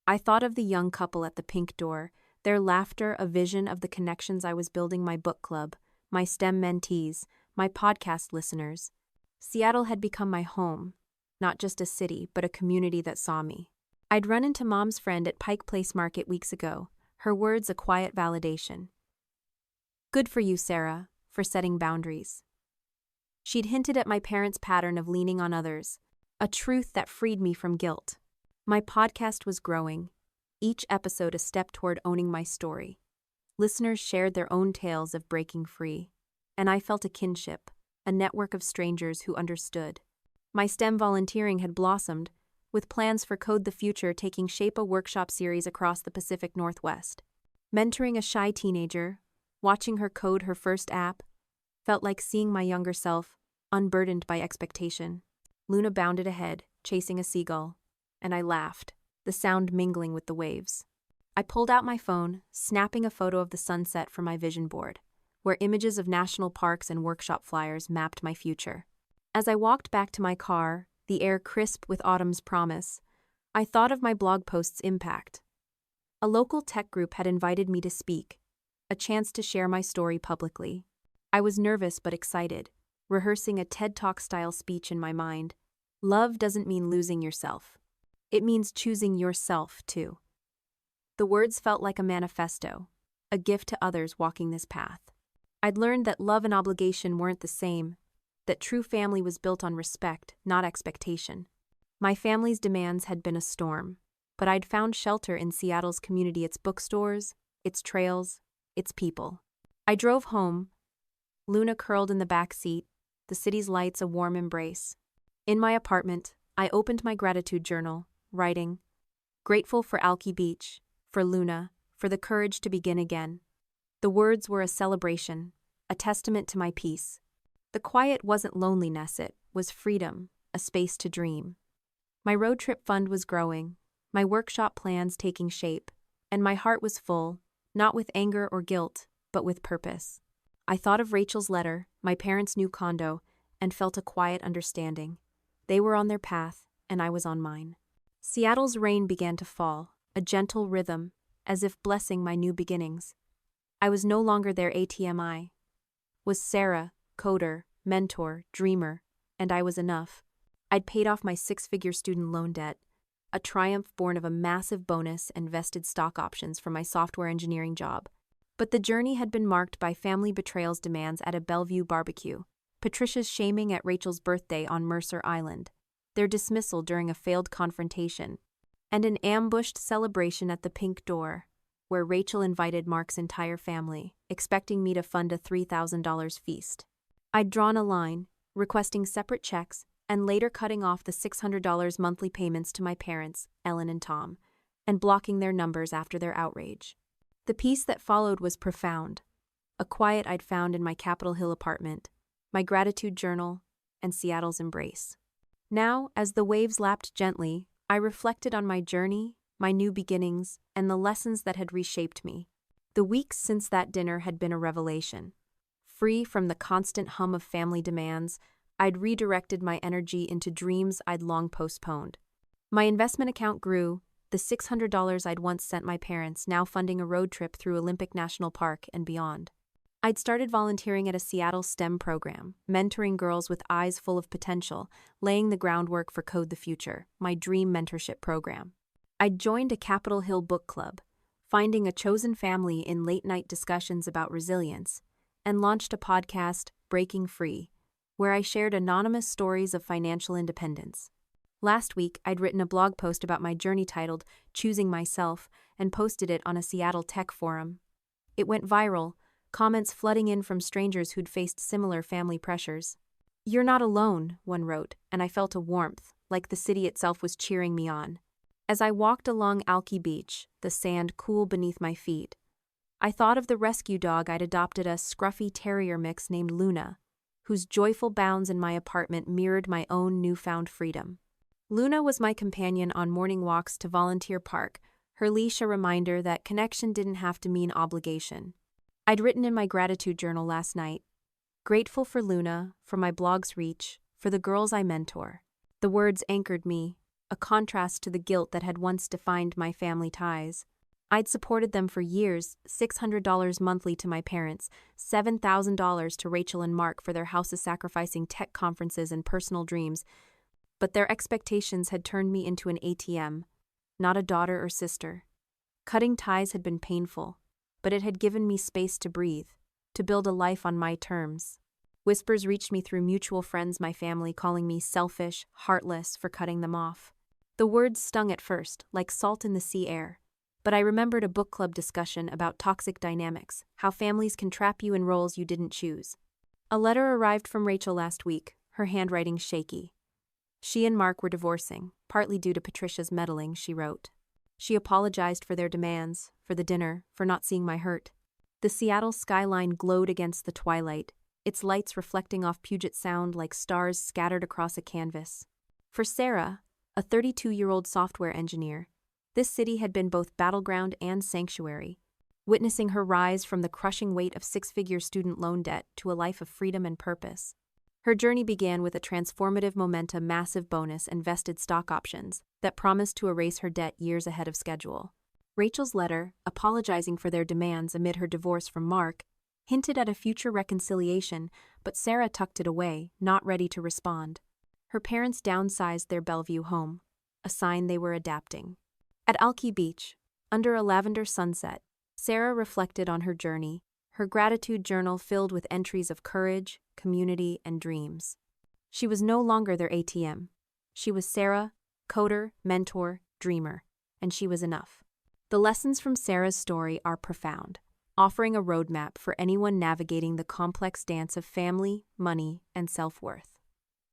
[SPEAKER 1] I thought of the young couple at the pink door, their laughter a vision of the connections I was building, my book club, my STEM mentees, my podcast listeners. Seattle had become my home, not just a city, but a community that saw me. I'd run into Mom's friend at Pike Place Market weeks ago, her words a quiet validation. "Good for you, Sarah, for setting boundaries." She'd hinted at my parents' pattern of leaning on others, a truth that freed me from guilt. My podcast was growing, each episode a step toward owning my story. Listeners shared their own tales of breaking free, and I felt a kinship, a network of strangers who understood. My STEM volunteering had blossomed, with plans for Code the Future taking shape, a workshop series across the Pacific Northwest. Mentoring a shy teenager, watching her code her first app, felt like seeing my younger self, unburdened by expectation. Luna bounded ahead, chasing a seagull, and I laughed, the sound mingling with the waves. I pulled out my phone, snapping a photo of the sunset from my vision board, where images of national parks and workshop flyers mapped my future. As I walked back to my car, the air crisp with autumn's promise, I thought of my blog post's impact. A local tech group had invited me to speak, a chance to share my story publicly. I was nervous but excited, rehearsing a TED Talk-style speech in my mind. Love doesn't mean losing yourself. It means choosing yourself, too. The words felt like a manifesto, a gift to others walking this path. I'd learned that love and obligation weren't the same, that true family was built on respect, not expectation. My family's demands had been a storm, but I'd found shelter in Seattle's community, its bookstores, its trails, its people. I drove home, Luna curled in the back seat, the city's lights a warm embrace. In my apartment, I opened my gratitude journal, writing, "Grateful for Alki Beach, for Luna, for the courage to begin again." The words were a celebration, a testament to my peace. The quiet wasn't loneliness, it was freedom, a space to dream. My road trip fund was growing, my workshop plans taking shape, and my heart was full, not with anger or guilt, but with purpose. I thought of Rachel's letter, my parents' new condo, and felt a quiet understanding. They were on their path, and I was on mine. Seattle's rain began to fall, a gentle rhythm, as if blessing my new beginnings. I was no longer their ATMI. Was Sarah, coder, mentor, dreamer, and I was enough. I'd paid off my 6-figure student loan debt, a triumph born of a massive bonus and vested stock options from my software engineering job. But the journey had been marked by family betrayal's demands at a Bellevue barbecue, Patricia's shaming at Rachel's birthday on Mercer Island, their dismissal during a failed confrontation, and an ambushed celebration at the Pink Door, where Rachel invited Mark's entire family, expecting me to fund a $3,000 feast. I'd drawn a line, requesting separate checks, and later cutting off the $600 monthly payments to my parents, Ellen and Tom, and blocking their numbers after their outrage. The peace that followed was profound, a quiet I'd found in my Capitol Hill apartment, my gratitude journal, and Seattle's embrace. Now, as the waves lapped gently, I reflected on my journey, my new beginnings, and the lessons that had reshaped me. The weeks since that dinner had been a revelation. Free from the constant hum of family demands, I'd redirected my energy into dreams I'd long postponed. My investment account grew, the $600 I'd once sent my parents now funding a road trip through Olympic National Park and beyond. I'd started volunteering at a Seattle STEM program, mentoring girls with eyes full of potential, laying the groundwork for Code the Future, my dream mentorship program. I'd joined a Capitol Hill book club, finding a chosen family in late-night discussions about resilience, and launched a podcast, Breaking Free, where I shared anonymous stories of financial independence. Last week, I'd written a blog post about my journey titled Choosing Myself and posted it on a Seattle tech forum. It went viral, comments flooding in from strangers who'd faced similar family pressures. "You're not alone," one wrote, and I felt a warmth, like the city itself was cheering me on. As I walked along Alki Beach, the sand cool beneath my feet, I thought of the rescue dog I'd adopted, a scruffy terrier mix named Luna, whose joyful bounds in my apartment mirrored my own newfound freedom. Luna was my companion on morning walks to Volunteer Park, her leash a reminder that connection didn't have to mean obligation. I'd written in my gratitude journal last night, grateful for Luna, for my blog's reach, for the girls I mentor. The words anchored me, a contrast to the guilt that had once defined my family ties. I'd supported them for years, $600 monthly to my parents, $7,000 to Rachel and Mark for their houses sacrificing tech conferences and personal dreams, but their expectations had turned me into an ATM, not a daughter or sister. Cutting ties had been painful, but it had given me space to breathe, to build a life on my terms. Whispers reached me through mutual friends, my family, calling me selfish, heartless for cutting them off. The words stung at first, like salt in the sea air, but I remembered a book club discussion about toxic dynamics, how families can trap you in roles you didn't choose. A letter arrived from Rachel last week, her handwriting shaky. She and Mark were divorcing, partly due to Patricia's meddling, she wrote. She apologized for their demands, for the dinner, for not seeing my hurt. The Seattle skyline glowed against the twilight, its lights reflecting off Puget Sound like stars scattered across a canvas. For Sarah, a 32-year-old software engineer, this city had been both battleground and sanctuary, witnessing her rise from the crushing weight of six-figure student loan debt to a life of freedom and purpose. Her journey began with a transformative momentum, massive bonus, and vested stock options that promised to erase her debt years ahead of schedule. Rachel's letter, apologizing for their demands amid her divorce from Mark, hinted at a future reconciliation, but Sarah tucked it away, not ready to respond. Her parents downsized their Bellevue home, a sign they were adapting. At Alki Beach, under a lavender sunset, Sarah reflected on her journey, her gratitude journal filled with entries of courage, community, and dreams. She was no longer their ATM. She was Sarah, coder, mentor, dreamer, and she was enough. The lessons from Sarah's story are profound, offering a roadmap for anyone navigating the complex dance of family, money, and self-worth.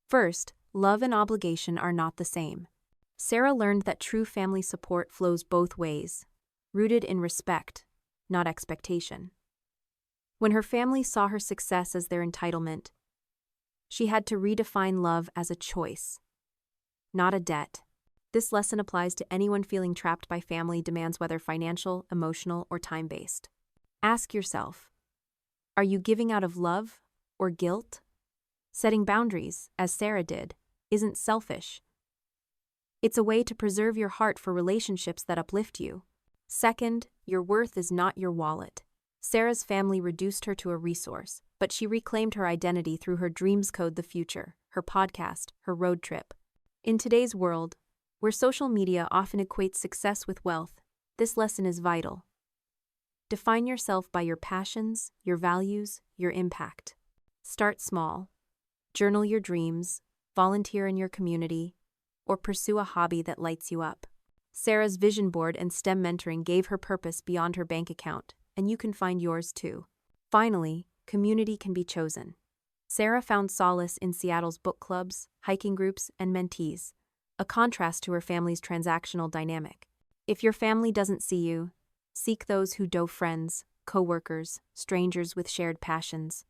[SPEAKER 1] First, love and obligation are not the same. Sarah learned that true family support flows both ways, rooted in respect, not expectation. When her family saw her success as their entitlement, she had to redefine love as a choice, not a debt. This lesson applies to anyone feeling trapped by family demands, whether financial, emotional, or time-based. Ask yourself, are you giving out of love or guilt? Setting boundaries, as Sarah did, isn't selfish. It's a way to preserve your heart for relationships that uplift you. Second, your worth is not your wallet. Sarah's family reduced her to a resource, but she reclaimed her identity through her dreams, Code the Future, her podcast, her road trip. In today's world, where social media often equates success with wealth, this lesson is vital. Define yourself by your passions, your values, your impact. Start small. Journal your dreams, volunteer in your community, or pursue a hobby that lights you up. Sarah's vision board and STEM mentoring gave her purpose beyond her bank account, and you can find yours too. Finally, community can be chosen. Sarah found solace in Seattle's book clubs, hiking groups, and mentees, a contrast to her family's transactional dynamic. If your family doesn't see you, seek those who know friends, co-workers, strangers with shared passions.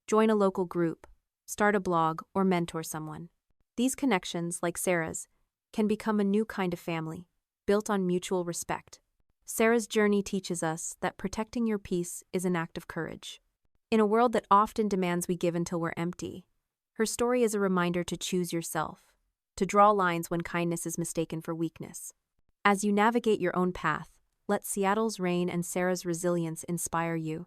[SPEAKER 1] Join a local group, start a blog, or mentor someone. These connections, like Sarah's, can become a new kind of family, built on mutual respect. Sarah's journey teaches us that protecting your peace is an act of courage. In a world that often demands we give until we're empty, her story is a reminder to choose yourself, to draw lines when kindness is mistaken for weakness. As you navigate your own path, let Seattle's rain and Sarah's resilience inspire you.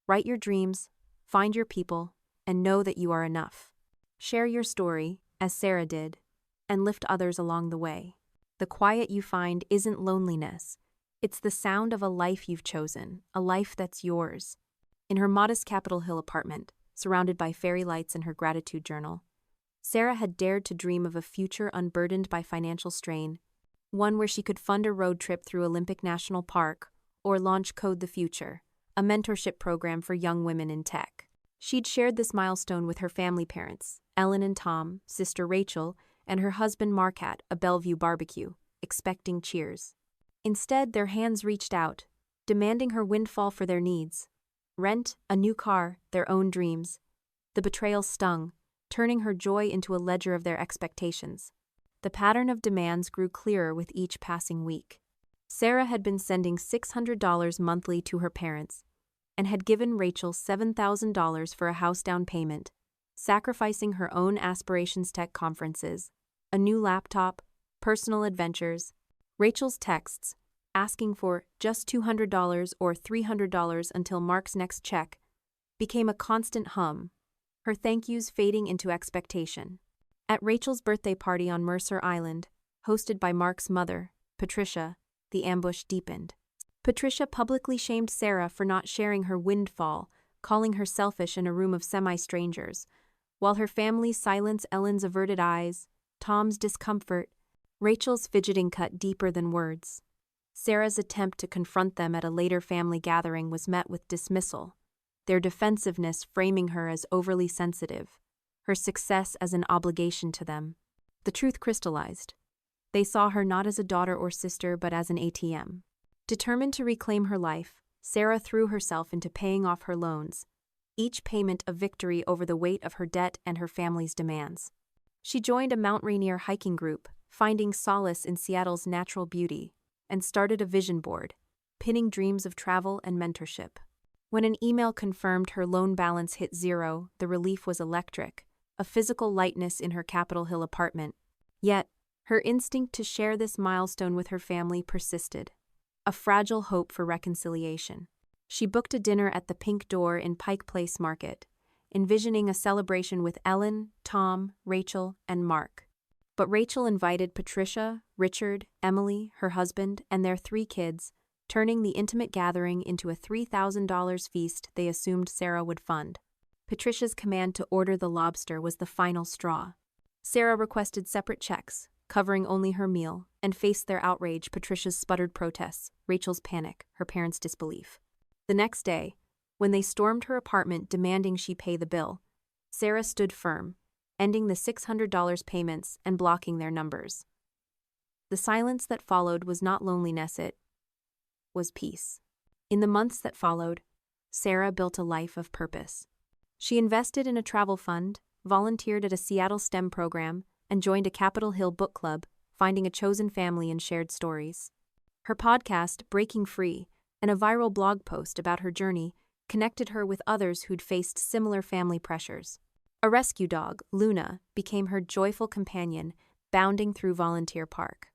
[SPEAKER 1] Write your dreams, find your people, and know that you are enough. Share your story, as Sarah did, and lift others along the way. The quiet you find isn't loneliness. It's the sound of a life you've chosen, a life that's yours. In her modest Capitol Hill apartment, surrounded by fairy lights and her gratitude journal, Sarah had dared to dream of a future unburdened by financial strain, one where she could fund a road trip through Olympic National Park or launch Code the Future, a mentorship program for young women in tech. She'd shared this milestone with her family parents, Ellen and Tom, sister Rachel, and her husband Mark at a Bellevue barbecue, expecting cheers. Instead, their hands reached out, demanding her windfall for their needs. Rent, a new car, their own dreams. The betrayal stung, turning her joy into a ledger of their expectations. The pattern of demands grew clearer with each passing week. Sarah had been sending $600 monthly to her parents and had given Rachel $7,000 for a house down payment, sacrificing her own aspirations tech conferences, a new laptop, personal adventures. Rachel's texts, asking for just $200 or $300 until Mark's next check, became a constant hum, her thank yous fading into expectation. At Rachel's birthday party on Mercer Island, hosted by Mark's mother, Patricia, the ambush deepened. Patricia publicly shamed Sarah for not sharing her windfall, calling her selfish in a room of semi-strangers, while her family silenced Ellen's averted eyes, Tom's discomfort, Rachel's fidgeting cut deeper than words. Sarah's attempt to confront them at a later family gathering was met with dismissal, their defensiveness framing her as overly sensitive, her success as an obligation to them. The truth crystallized. They saw her not as a daughter or sister but as an ATM. Determined to reclaim her life, Sarah threw herself into paying off her loans, each payment a victory over the weight of her debt and her family's demands. She joined a Mount Rainier hiking group, finding solace in Seattle's natural beauty, and started a vision board, pinning dreams of travel and mentorship. When an email confirmed her loan balance hit zero, the relief was electric, a physical lightness in her Capitol Hill apartment. Yet, her instinct to share this milestone with her family persisted, a fragile hope for reconciliation. She booked a dinner at the Pink Door in Pike Place Market, envisioning a celebration with Ellen, Tom, Rachel, and Mark. But Rachel invited Patricia, Richard, Emily, her husband, and their 3 kids, turning the intimate gathering into a $3,000 feast they assumed Sarah would fund. Patricia's command to order the lobster was the final straw. Sarah requested separate checks, covering only her meal, and faced their outrage, Patricia's sputtered protests, Rachel's panic, her parents' disbelief. The next day, when they stormed her apartment demanding she pay the bill, Sarah stood firm, ending the $600 payments and blocking their numbers. The silence that followed was not loneliness, it was peace. In the months that followed, Sarah built a life of purpose. She invested in a travel fund, volunteered at a Seattle STEM program, and joined a Capitol Hill book club, finding a chosen family and shared stories. Her podcast, Breaking Free, and a viral blog post about her journey connected her with others who'd faced similar family pressures. A rescue dog, Luna, became her joyful companion, bounding through Volunteer Park.